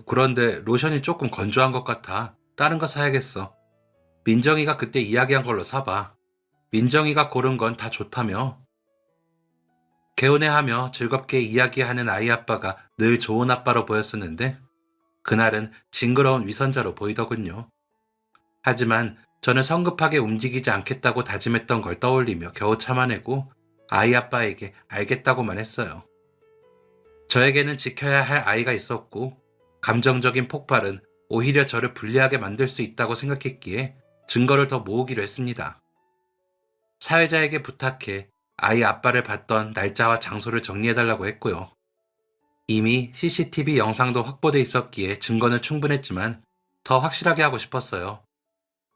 그런데 로션이 조금 건조한 것 같아. 다른 거 사야겠어. 민정이가 그때 이야기한 걸로 사봐. 민정이가 고른 건 다 좋다며. 개운해하며 즐겁게 이야기하는 아이 아빠가 늘 좋은 아빠로 보였었는데 그날은 징그러운 위선자로 보이더군요. 하지만 저는 성급하게 움직이지 않겠다고 다짐했던 걸 떠올리며 겨우 참아내고 아이 아빠에게 알겠다고만 했어요. 저에게는 지켜야 할 아이가 있었고 감정적인 폭발은 오히려 저를 불리하게 만들 수 있다고 생각했기에 증거를 더 모으기로 했습니다. 사회자에게 부탁해 아이 아빠를 봤던 날짜와 장소를 정리해달라고 했고요. 이미 CCTV 영상도 확보돼 있었기에 증거는 충분했지만 더 확실하게 하고 싶었어요.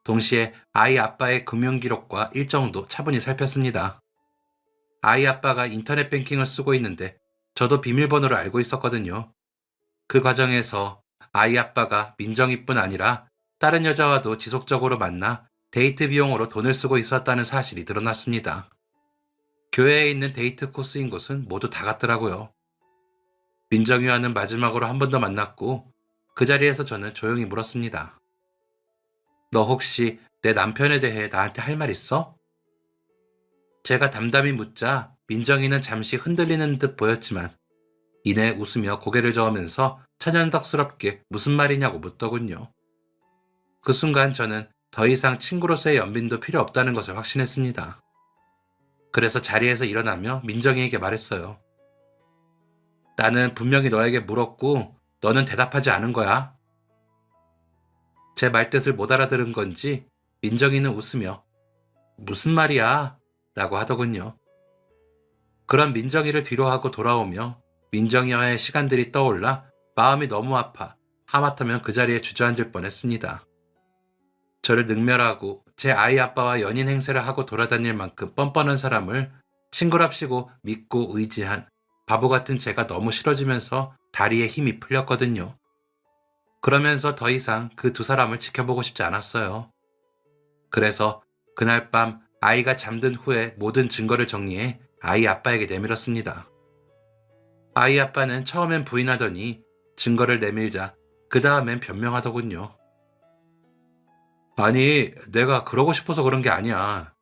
동시에 아이 아빠의 금융기록과 일정도 차분히 살폈습니다. 아이 아빠가 인터넷 뱅킹을 쓰고 있는데 저도 비밀번호를 알고 있었거든요. 그 과정에서 아이 아빠가 민정이뿐 아니라 다른 여자와도 지속적으로 만나 데이트 비용으로 돈을 쓰고 있었다는 사실이 드러났습니다. 교회에 있는 데이트 코스인 곳은 모두 다 같더라고요. 민정이와는 마지막으로 한 번 더 만났고 그 자리에서 저는 조용히 물었습니다. 너 혹시 내 남편에 대해 나한테 할 말 있어? 제가 담담히 묻자 민정이는 잠시 흔들리는 듯 보였지만 이내 웃으며 고개를 저으면서 천연덕스럽게 무슨 말이냐고 묻더군요. 그 순간 저는 더 이상 친구로서의 연민도 필요 없다는 것을 확신했습니다. 그래서 자리에서 일어나며 민정이에게 말했어요. 나는 분명히 너에게 물었고 너는 대답하지 않은 거야. 제 말뜻을 못 알아들은 건지 민정이는 웃으며 무슨 말이야? 라고 하더군요. 그런 민정이를 뒤로하고 돌아오며 민정이와의 시간들이 떠올라 마음이 너무 아파 하마터면 그 자리에 주저앉을 뻔했습니다. 저를 능멸하고 제 아이 아빠와 연인 행세를 하고 돌아다닐 만큼 뻔뻔한 사람을 친구랍시고 믿고 의지한 바보 같은 제가 너무 싫어지면서 다리에 힘이 풀렸거든요. 그러면서 더 이상 그 두 사람을 지켜보고 싶지 않았어요. 그래서 그날 밤 아이가 잠든 후에 모든 증거를 정리해 아이 아빠에게 내밀었습니다. 아이 아빠는 처음엔 부인하더니 증거를 내밀자 그 다음엔 변명하더군요. 아니, 내가 그러고 싶어서 그런 게 아니야.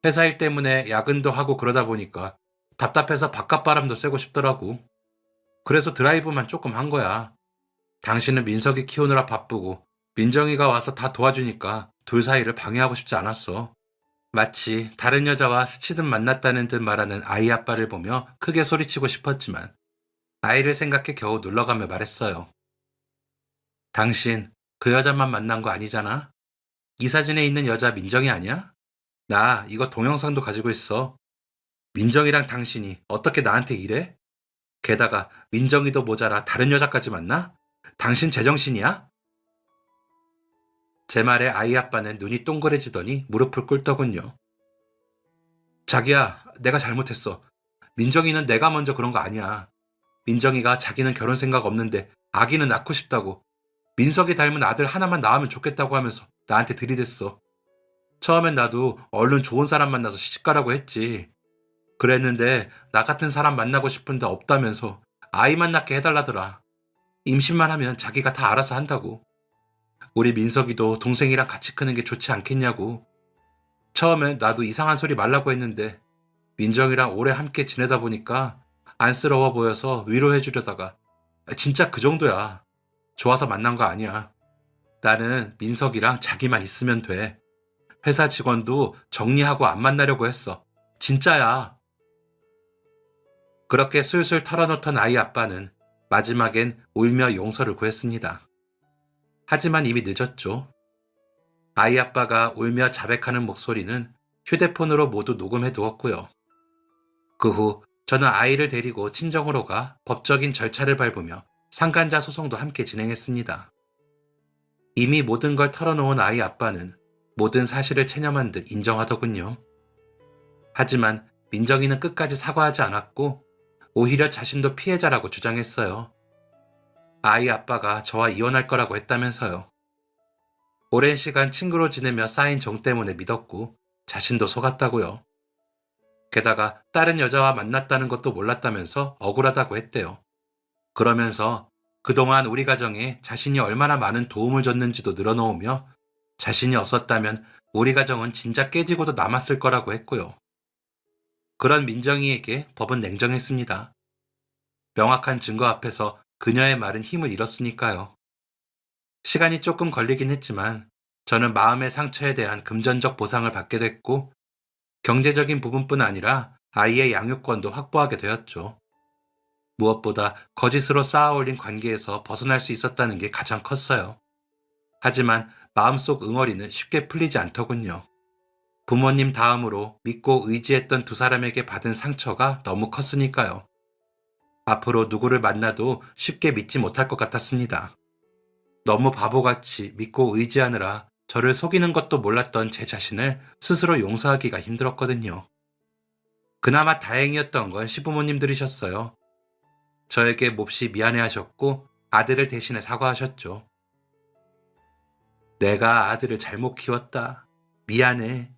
회사 일 때문에 야근도 하고 그러다 보니까 답답해서 바깥바람도 쐬고 싶더라고. 그래서 드라이브만 조금 한 거야. 당신은 민석이 키우느라 바쁘고 민정이가 와서 다 도와주니까 둘 사이를 방해하고 싶지 않았어. 마치 다른 여자와 스치듯 만났다는 듯 말하는 아이 아빠를 보며 크게 소리치고 싶었지만 아이를 생각해 겨우 눌러가며 말했어요. 당신 그 여자만 만난 거 아니잖아? 이 사진에 있는 여자 민정이 아니야? 나 이거 동영상도 가지고 있어. 민정이랑 당신이 어떻게 나한테 이래? 게다가 민정이도 모자라 다른 여자까지 만나? 당신 제정신이야? 제 말에 아이 아빠는 눈이 동그래지더니 무릎을 꿇더군요. 자기야, 내가 잘못했어. 민정이는 내가 먼저 그런 거 아니야. 민정이가 자기는 결혼 생각 없는데 아기는 낳고 싶다고 민석이 닮은 아들 하나만 낳으면 좋겠다고 하면서 나한테 들이댔어. 처음엔 나도 얼른 좋은 사람 만나서 시집가라고 했지. 그랬는데 나 같은 사람 만나고 싶은데 없다면서 아이만 낳게 해달라더라. 임신만 하면 자기가 다 알아서 한다고. 우리 민석이도 동생이랑 같이 크는 게 좋지 않겠냐고. 처음엔 나도 이상한 소리 말라고 했는데 민정이랑 오래 함께 지내다 보니까 안쓰러워 보여서 위로해 주려다가 진짜 그 정도야. 좋아서 만난 거 아니야. 나는 민석이랑 자기만 있으면 돼. 회사 직원도 정리하고 안 만나려고 했어. 진짜야. 그렇게 술술 털어놓던 아이 아빠는 마지막엔 울며 용서를 구했습니다. 하지만 이미 늦었죠. 아이 아빠가 울며 자백하는 목소리는 휴대폰으로 모두 녹음해 두었고요. 그 후 저는 아이를 데리고 친정으로 가 법적인 절차를 밟으며 상간자 소송도 함께 진행했습니다. 이미 모든 걸 털어놓은 아이 아빠는 모든 사실을 체념한 듯 인정하더군요. 하지만 민정이는 끝까지 사과하지 않았고 오히려 자신도 피해자라고 주장했어요. 아이 아빠가 저와 이혼할 거라고 했다면서요. 오랜 시간 친구로 지내며 쌓인 정 때문에 믿었고 자신도 속았다고요. 게다가 다른 여자와 만났다는 것도 몰랐다면서 억울하다고 했대요. 그러면서 그동안 우리 가정에 자신이 얼마나 많은 도움을 줬는지도 늘어놓으며 자신이 없었다면 우리 가정은 진짜 깨지고도 남았을 거라고 했고요. 그런 민정이에게 법은 냉정했습니다. 명확한 증거 앞에서 그녀의 말은 힘을 잃었으니까요. 시간이 조금 걸리긴 했지만 저는 마음의 상처에 대한 금전적 보상을 받게 됐고 경제적인 부분뿐 아니라 아이의 양육권도 확보하게 되었죠. 무엇보다 거짓으로 쌓아올린 관계에서 벗어날 수 있었다는 게 가장 컸어요. 하지만 마음속 응어리는 쉽게 풀리지 않더군요. 부모님 다음으로 믿고 의지했던 두 사람에게 받은 상처가 너무 컸으니까요. 앞으로 누구를 만나도 쉽게 믿지 못할 것 같았습니다. 너무 바보같이 믿고 의지하느라 저를 속이는 것도 몰랐던 제 자신을 스스로 용서하기가 힘들었거든요. 그나마 다행이었던 건 시부모님들이셨어요. 저에게 몹시 미안해하셨고 아들을 대신해 사과하셨죠. 내가 아들을 잘못 키웠다. 미안해.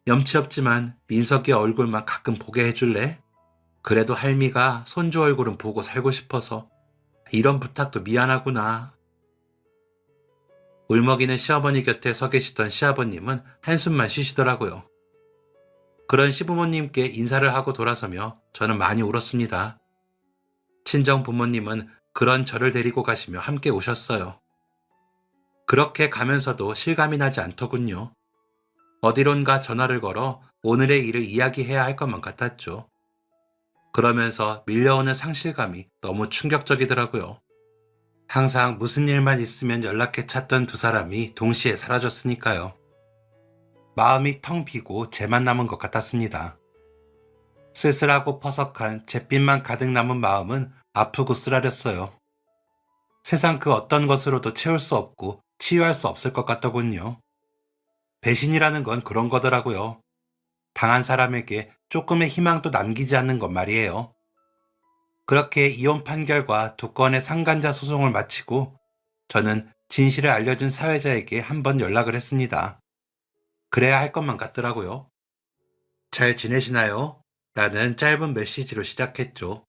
염치 없지만 민석이 얼굴만 가끔 보게 해줄래? 그래도 할미가 손주 얼굴은 보고 살고 싶어서 이런 부탁도 미안하구나. 울먹이는 시어머니 곁에 서 계시던 시아버님은 한숨만 쉬시더라고요. 그런 시부모님께 인사를 하고 돌아서며 저는 많이 울었습니다. 친정 부모님은 그런 저를 데리고 가시며 함께 우셨어요. 그렇게 가면서도 실감이 나지 않더군요. 어디론가 전화를 걸어 오늘의 일을 이야기해야 할 것만 같았죠. 그러면서 밀려오는 상실감이 너무 충격적이더라고요. 항상 무슨 일만 있으면 연락해 찾던 두 사람이 동시에 사라졌으니까요. 마음이 텅 비고 재만 남은 것 같았습니다. 쓸쓸하고 퍼석한 잿빛만 가득 남은 마음은 아프고 쓰라렸어요. 세상 그 어떤 것으로도 채울 수 없고 치유할 수 없을 것 같더군요. 배신이라는 건 그런 거더라고요. 당한 사람에게 조금의 희망도 남기지 않는 것 말이에요. 그렇게 이혼 판결과 두 건의 상간자 소송을 마치고 저는 진실을 알려준 사회자에게 한번 연락을 했습니다. 그래야 할 것만 같더라고요. 잘 지내시나요? 라는 짧은 메시지로 시작했죠.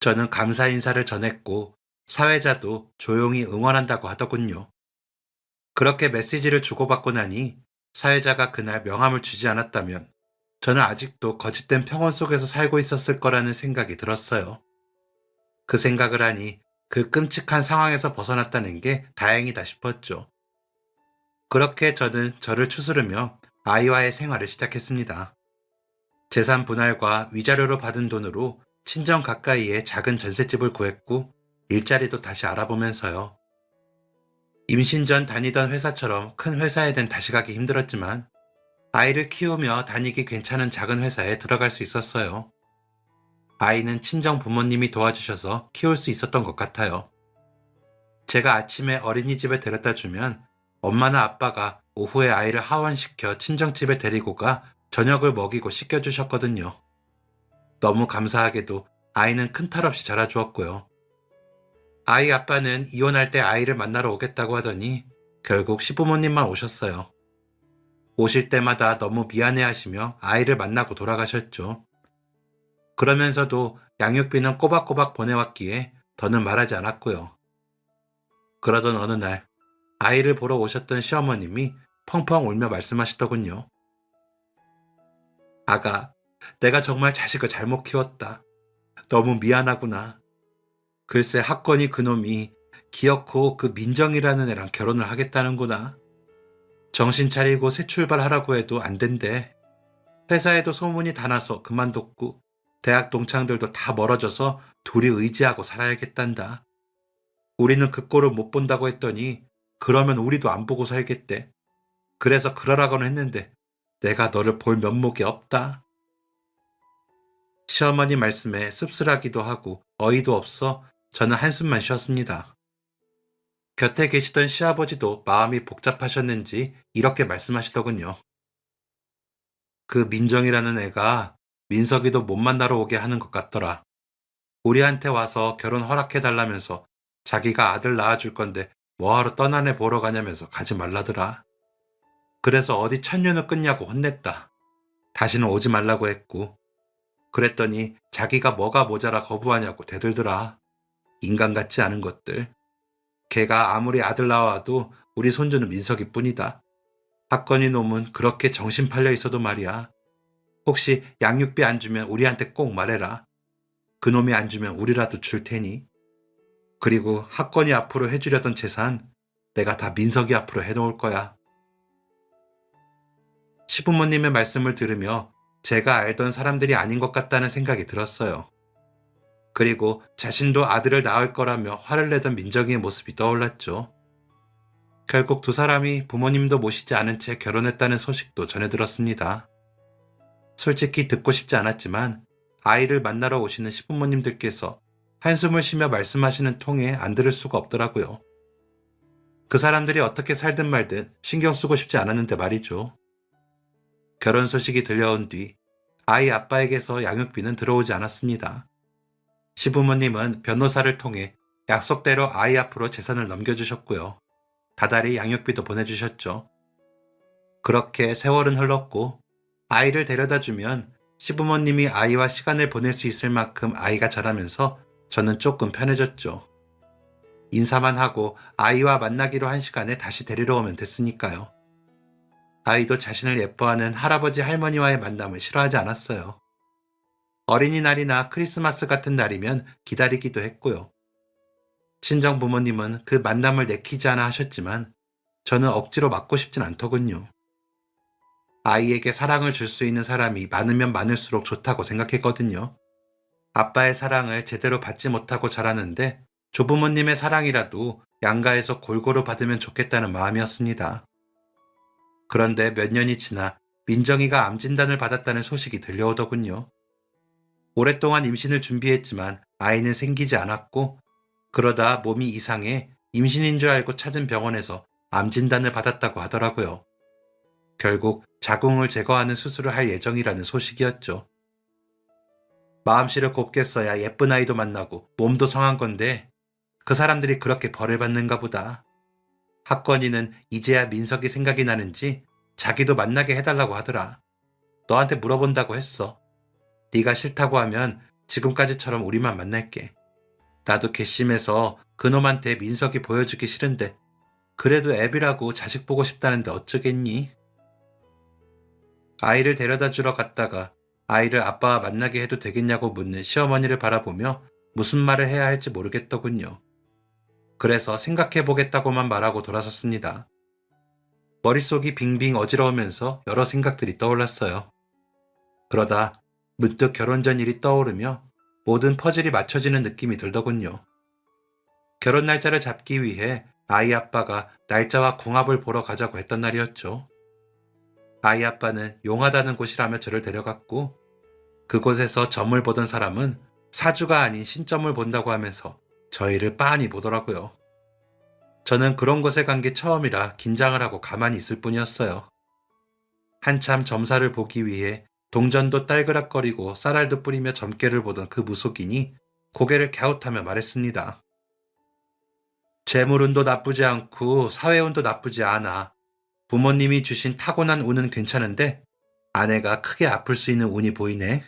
저는 감사 인사를 전했고 사회자도 조용히 응원한다고 하더군요. 그렇게 메시지를 주고받고 나니 사회자가 그날 명함을 주지 않았다면 저는 아직도 거짓된 평온 속에서 살고 있었을 거라는 생각이 들었어요. 그 생각을 하니 그 끔찍한 상황에서 벗어났다는 게 다행이다 싶었죠. 그렇게 저는 저를 추스르며 아이와의 생활을 시작했습니다. 재산 분할과 위자료로 받은 돈으로 친정 가까이에 작은 전셋집을 구했고 일자리도 다시 알아보면서요. 임신 전 다니던 회사처럼 큰 회사에는 다시 가기 힘들었지만 아이를 키우며 다니기 괜찮은 작은 회사에 들어갈 수 있었어요. 아이는 친정 부모님이 도와주셔서 키울 수 있었던 것 같아요. 제가 아침에 어린이집에 데려다 주면 엄마나 아빠가 오후에 아이를 하원시켜 친정집에 데리고 가 저녁을 먹이고 씻겨주셨거든요. 너무 감사하게도 아이는 큰 탈 없이 자라주었고요. 아이 아빠는 이혼할 때 아이를 만나러 오겠다고 하더니 결국 시부모님만 오셨어요. 오실 때마다 너무 미안해하시며 아이를 만나고 돌아가셨죠. 그러면서도 양육비는 꼬박꼬박 보내왔기에 더는 말하지 않았고요. 그러던 어느 날 아이를 보러 오셨던 시어머님이 펑펑 울며 말씀하시더군요. 아가, 내가 정말 자식을 잘못 키웠다. 너무 미안하구나. 글쎄 학건이 그놈이 기어코 그 민정이라는 애랑 결혼을 하겠다는구나. 정신 차리고 새 출발하라고 해도 안 된대. 회사에도 소문이 다 나서 그만뒀고 대학 동창들도 다 멀어져서 둘이 의지하고 살아야겠단다. 우리는 그 꼴을 못 본다고 했더니 그러면 우리도 안 보고 살겠대. 그래서 그러라고는 했는데 내가 너를 볼 면목이 없다. 시어머니 말씀에 씁쓸하기도 하고 어이도 없어 저는 한숨만 쉬었습니다. 곁에 계시던 시아버지도 마음이 복잡하셨는지 이렇게 말씀하시더군요. 그 민정이라는 애가 민석이도 못 만나러 오게 하는 것 같더라. 우리한테 와서 결혼 허락해달라면서 자기가 아들 낳아줄 건데 뭐하러 떠난 애 보러 가냐면서 가지 말라더라. 그래서 어디 천년을 끊냐고 혼냈다. 다시는 오지 말라고 했고 그랬더니 자기가 뭐가 모자라 거부하냐고 대들더라. 인간 같지 않은 것들. 걔가 아무리 아들 낳아도 우리 손주는 민석이 뿐이다. 학건이 놈은 그렇게 정신 팔려 있어도 말이야. 혹시 양육비 안 주면 우리한테 꼭 말해라. 그놈이 안 주면 우리라도 줄 테니. 그리고 학건이 앞으로 해주려던 재산 내가 다 민석이 앞으로 해놓을 거야. 시부모님의 말씀을 들으며 제가 알던 사람들이 아닌 것 같다는 생각이 들었어요. 그리고 자신도 아들을 낳을 거라며 화를 내던 민정이의 모습이 떠올랐죠. 결국 두 사람이 부모님도 모시지 않은 채 결혼했다는 소식도 전해 들었습니다. 솔직히 듣고 싶지 않았지만 아이를 만나러 오시는 시부모님들께서 한숨을 쉬며 말씀하시는 통에 안 들을 수가 없더라고요. 그 사람들이 어떻게 살든 말든 신경 쓰고 싶지 않았는데 말이죠. 결혼 소식이 들려온 뒤 아이 아빠에게서 양육비는 들어오지 않았습니다. 시부모님은 변호사를 통해 약속대로 아이 앞으로 재산을 넘겨주셨고요. 다달이 양육비도 보내주셨죠. 그렇게 세월은 흘렀고 아이를 데려다 주면 시부모님이 아이와 시간을 보낼 수 있을 만큼 아이가 자라면서 저는 조금 편해졌죠. 인사만 하고 아이와 만나기로 한 시간에 다시 데리러 오면 됐으니까요. 아이도 자신을 예뻐하는 할아버지 할머니와의 만남을 싫어하지 않았어요. 어린이날이나 크리스마스 같은 날이면 기다리기도 했고요. 친정 부모님은 그 만남을 내키지 않아 하셨지만 저는 억지로 맞고 싶진 않더군요. 아이에게 사랑을 줄 수 있는 사람이 많으면 많을수록 좋다고 생각했거든요. 아빠의 사랑을 제대로 받지 못하고 자라는데 조부모님의 사랑이라도 양가에서 골고루 받으면 좋겠다는 마음이었습니다. 그런데 몇 년이 지나 민정이가 암 진단을 받았다는 소식이 들려오더군요. 오랫동안 임신을 준비했지만 아이는 생기지 않았고 그러다 몸이 이상해 임신인 줄 알고 찾은 병원에서 암 진단을 받았다고 하더라고요. 결국 자궁을 제거하는 수술을 할 예정이라는 소식이었죠. 마음씨를 곱게 써야 예쁜 아이도 만나고 몸도 성한 건데 그 사람들이 그렇게 벌을 받는가 보다. 학건이는 이제야 민석이 생각이 나는지 자기도 만나게 해달라고 하더라. 너한테 물어본다고 했어. 네가 싫다고 하면 지금까지처럼 우리만 만날게. 나도 괘씸해서 그놈한테 민석이 보여주기 싫은데 그래도 애비라고 자식 보고 싶다는데 어쩌겠니? 아이를 데려다 주러 갔다가 아이를 아빠와 만나게 해도 되겠냐고 묻는 시어머니를 바라보며 무슨 말을 해야 할지 모르겠더군요. 그래서 생각해보겠다고만 말하고 돌아섰습니다. 머릿속이 빙빙 어지러우면서 여러 생각들이 떠올랐어요. 그러다 문득 결혼 전 일이 떠오르며 모든 퍼즐이 맞춰지는 느낌이 들더군요. 결혼 날짜를 잡기 위해 아이 아빠가 날짜와 궁합을 보러 가자고 했던 날이었죠. 아이 아빠는 용하다는 곳이라며 저를 데려갔고 그곳에서 점을 보던 사람은 사주가 아닌 신점을 본다고 하면서 저희를 빤히 보더라고요. 저는 그런 곳에 간 게 처음이라 긴장을 하고 가만히 있을 뿐이었어요. 한참 점사를 보기 위해 동전도 딸그락거리고 쌀알도 뿌리며 점괘를 보던 그 무속인이 고개를 갸웃하며 말했습니다. 재물운도 나쁘지 않고 사회운도 나쁘지 않아. 부모님이 주신 타고난 운은 괜찮은데 아내가 크게 아플 수 있는 운이 보이네.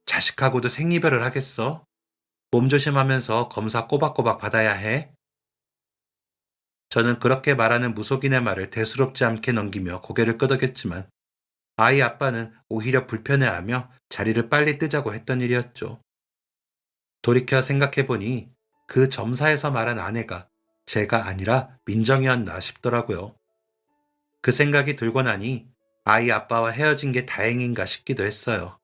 자식하고도 생이별을 하겠어. 몸 조심하면서 검사 꼬박꼬박 받아야 해. 저는 그렇게 말하는 무속인의 말을 대수롭지 않게 넘기며 고개를 끄덕였지만 아이 아빠는 오히려 불편해하며 자리를 빨리 뜨자고 했던 일이었죠. 돌이켜 생각해보니 그 점사에서 말한 아내가 제가 아니라 민정이었나 싶더라고요. 그 생각이 들고 나니 아이 아빠와 헤어진 게 다행인가 싶기도 했어요.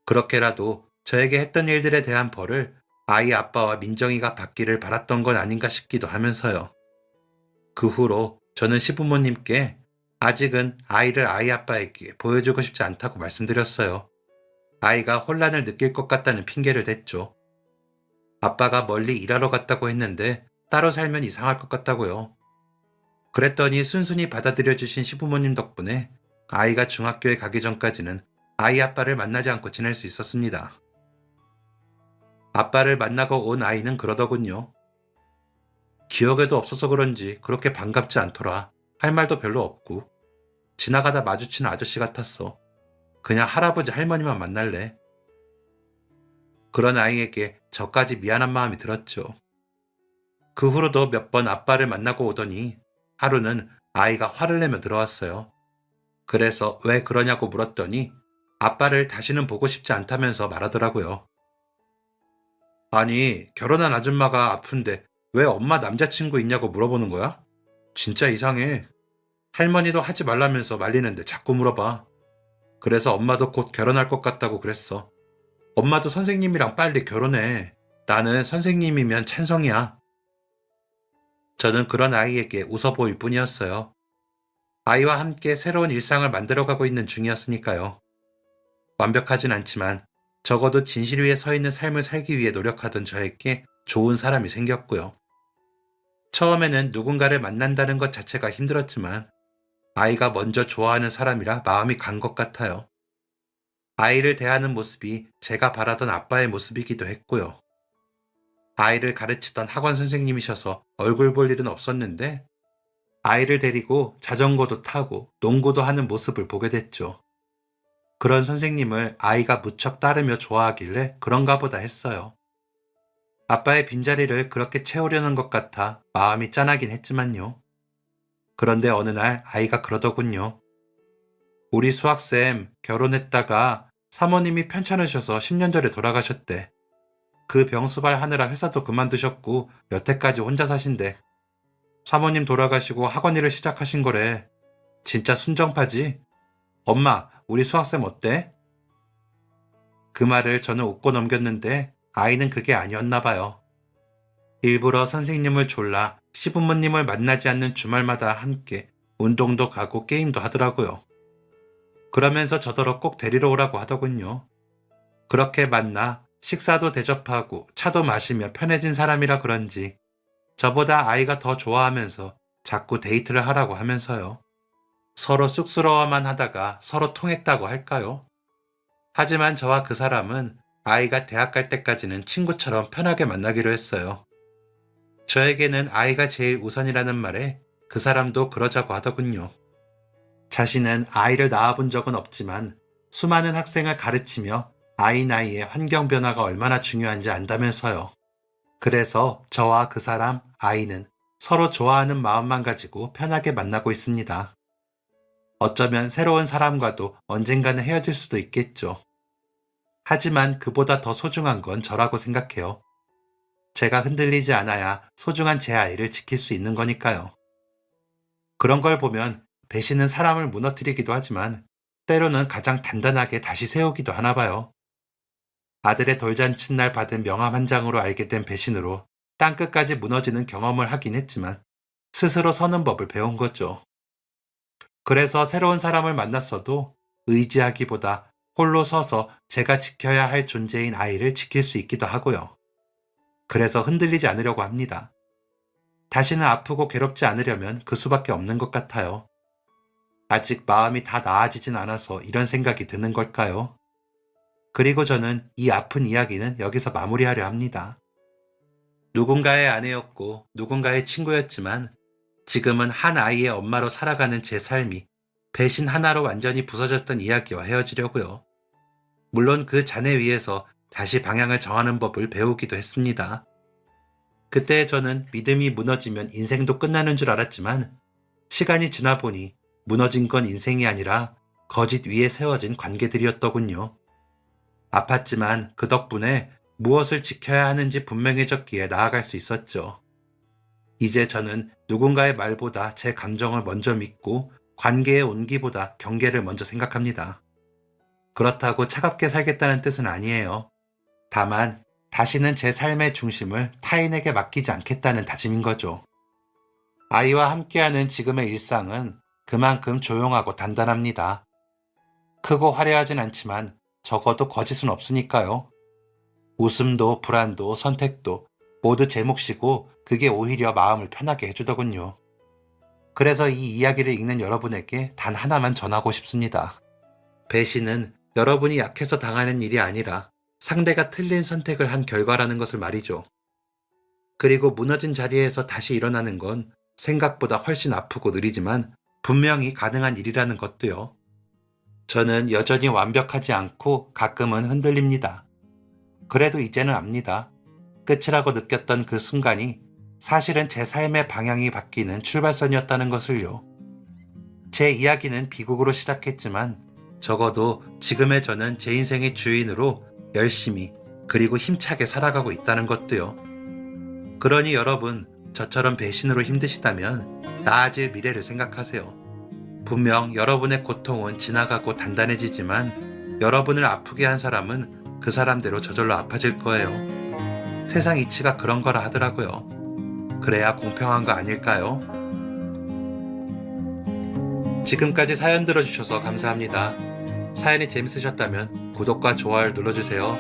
그렇게라도 저에게 했던 일들에 대한 벌을 아이 아빠와 민정이가 받기를 바랐던 건 아닌가 싶기도 하면서요. 그 후로 저는 시부모님께 아직은 아이를 아이 아빠에게 보여주고 싶지 않다고 말씀드렸어요. 아이가 혼란을 느낄 것 같다는 핑계를 댔죠. 아빠가 멀리 일하러 갔다고 했는데 따로 살면 이상할 것 같다고요. 그랬더니 순순히 받아들여주신 시부모님 덕분에 아이가 중학교에 가기 전까지는 아이 아빠를 만나지 않고 지낼 수 있었습니다. 아빠를 만나고 온 아이는 그러더군요. 기억에도 없어서 그런지 그렇게 반갑지 않더라. 할 말도 별로 없고. 지나가다 마주친 아저씨 같았어. 그냥 할아버지 할머니만 만날래. 그런 아이에게 저까지 미안한 마음이 들었죠. 그 후로도 몇 번 아빠를 만나고 오더니 하루는 아이가 화를 내며 들어왔어요. 그래서 왜 그러냐고 물었더니 아빠를 다시는 보고 싶지 않다면서 말하더라고요. 아니, 결혼한 아줌마가 아픈데 왜 엄마 남자친구 있냐고 물어보는 거야? 진짜 이상해. 할머니도 하지 말라면서 말리는데 자꾸 물어봐. 그래서 엄마도 곧 결혼할 것 같다고 그랬어. 엄마도 선생님이랑 빨리 결혼해. 나는 선생님이면 찬성이야. 저는 그런 아이에게 웃어 보일 뿐이었어요. 아이와 함께 새로운 일상을 만들어가고 있는 중이었으니까요. 완벽하진 않지만 적어도 진실 위에 서 있는 삶을 살기 위해 노력하던 저에게 좋은 사람이 생겼고요. 처음에는 누군가를 만난다는 것 자체가 힘들었지만 아이가 먼저 좋아하는 사람이라 마음이 간 것 같아요. 아이를 대하는 모습이 제가 바라던 아빠의 모습이기도 했고요. 아이를 가르치던 학원 선생님이셔서 얼굴 볼 일은 없었는데 아이를 데리고 자전거도 타고 농구도 하는 모습을 보게 됐죠. 그런 선생님을 아이가 무척 따르며 좋아하길래 그런가 보다 했어요. 아빠의 빈자리를 그렇게 채우려는 것 같아 마음이 짠하긴 했지만요. 그런데 어느 날 아이가 그러더군요. 우리 수학쌤 결혼했다가 사모님이 편찮으셔서 10년 전에 돌아가셨대. 그 병수발 하느라 회사도 그만두셨고 여태까지 혼자 사신대. 사모님 돌아가시고 학원 일을 시작하신 거래. 진짜 순정파지? 엄마, 우리 수학쌤 어때? 그 말을 저는 웃고 넘겼는데 아이는 그게 아니었나 봐요. 일부러 선생님을 졸라 시부모님을 만나지 않는 주말마다 함께 운동도 가고 게임도 하더라고요. 그러면서 저더러 꼭 데리러 오라고 하더군요. 그렇게 만나 식사도 대접하고 차도 마시며 편해진 사람이라 그런지 저보다 아이가 더 좋아하면서 자꾸 데이트를 하라고 하면서요. 서로 쑥스러워만 하다가 서로 통했다고 할까요? 하지만 저와 그 사람은 아이가 대학 갈 때까지는 친구처럼 편하게 만나기로 했어요. 저에게는 아이가 제일 우선이라는 말에 그 사람도 그러자고 하더군요. 자신은 아이를 낳아본 적은 없지만 수많은 학생을 가르치며 아이 나이에 환경 변화가 얼마나 중요한지 안다면서요. 그래서 저와 그 사람, 아이는 서로 좋아하는 마음만 가지고 편하게 만나고 있습니다. 어쩌면 새로운 사람과도 언젠가는 헤어질 수도 있겠죠. 하지만 그보다 더 소중한 건 저라고 생각해요. 제가 흔들리지 않아야 소중한 제 아이를 지킬 수 있는 거니까요. 그런 걸 보면 배신은 사람을 무너뜨리기도 하지만 때로는 가장 단단하게 다시 세우기도 하나 봐요. 아들의 돌잔칫날 받은 명함 한 장으로 알게 된 배신으로 땅끝까지 무너지는 경험을 하긴 했지만 스스로 서는 법을 배운 거죠. 그래서 새로운 사람을 만났어도 의지하기보다 홀로 서서 제가 지켜야 할 존재인 아이를 지킬 수 있기도 하고요. 그래서 흔들리지 않으려고 합니다. 다시는 아프고 괴롭지 않으려면 그 수밖에 없는 것 같아요. 아직 마음이 다 나아지진 않아서 이런 생각이 드는 걸까요? 그리고 저는 이 아픈 이야기는 여기서 마무리하려 합니다. 누군가의 아내였고 누군가의 친구였지만 지금은 한 아이의 엄마로 살아가는 제 삶이 배신 하나로 완전히 부서졌던 이야기와 헤어지려고요. 물론 그 잔해 위에서 다시 방향을 정하는 법을 배우기도 했습니다. 그때 저는 믿음이 무너지면 인생도 끝나는 줄 알았지만 시간이 지나 보니 무너진 건 인생이 아니라 거짓 위에 세워진 관계들이었더군요. 아팠지만 그 덕분에 무엇을 지켜야 하는지 분명해졌기에 나아갈 수 있었죠. 이제 저는 누군가의 말보다 제 감정을 먼저 믿고 관계의 온기보다 경계를 먼저 생각합니다. 그렇다고 차갑게 살겠다는 뜻은 아니에요. 다만 다시는 제 삶의 중심을 타인에게 맡기지 않겠다는 다짐인 거죠. 아이와 함께하는 지금의 일상은 그만큼 조용하고 단단합니다. 크고 화려하진 않지만 적어도 거짓은 없으니까요. 웃음도 불안도 선택도 모두 제 몫이고 그게 오히려 마음을 편하게 해주더군요. 그래서 이 이야기를 읽는 여러분에게 단 하나만 전하고 싶습니다. 배신은 여러분이 약해서 당하는 일이 아니라 상대가 틀린 선택을 한 결과라는 것을 말이죠. 그리고 무너진 자리에서 다시 일어나는 건 생각보다 훨씬 아프고 느리지만 분명히 가능한 일이라는 것도요. 저는 여전히 완벽하지 않고 가끔은 흔들립니다. 그래도 이제는 압니다. 끝이라고 느꼈던 그 순간이 사실은 제 삶의 방향이 바뀌는 출발선이었다는 것을요. 제 이야기는 비극으로 시작했지만 적어도 지금의 저는 제 인생의 주인으로 열심히 그리고 힘차게 살아가고 있다는 것도요. 그러니 여러분, 저처럼 배신으로 힘드시다면 나아질 미래를 생각하세요. 분명 여러분의 고통은 지나가고 단단해지지만 여러분을 아프게 한 사람은 그 사람대로 저절로 아파질 거예요. 세상 이치가 그런 거라 하더라고요. 그래야 공평한 거 아닐까요? 지금까지 사연 들어주셔서 감사합니다. 사연이 재밌으셨다면 구독과 좋아요를 눌러주세요.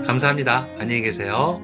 감사합니다. 안녕히 계세요.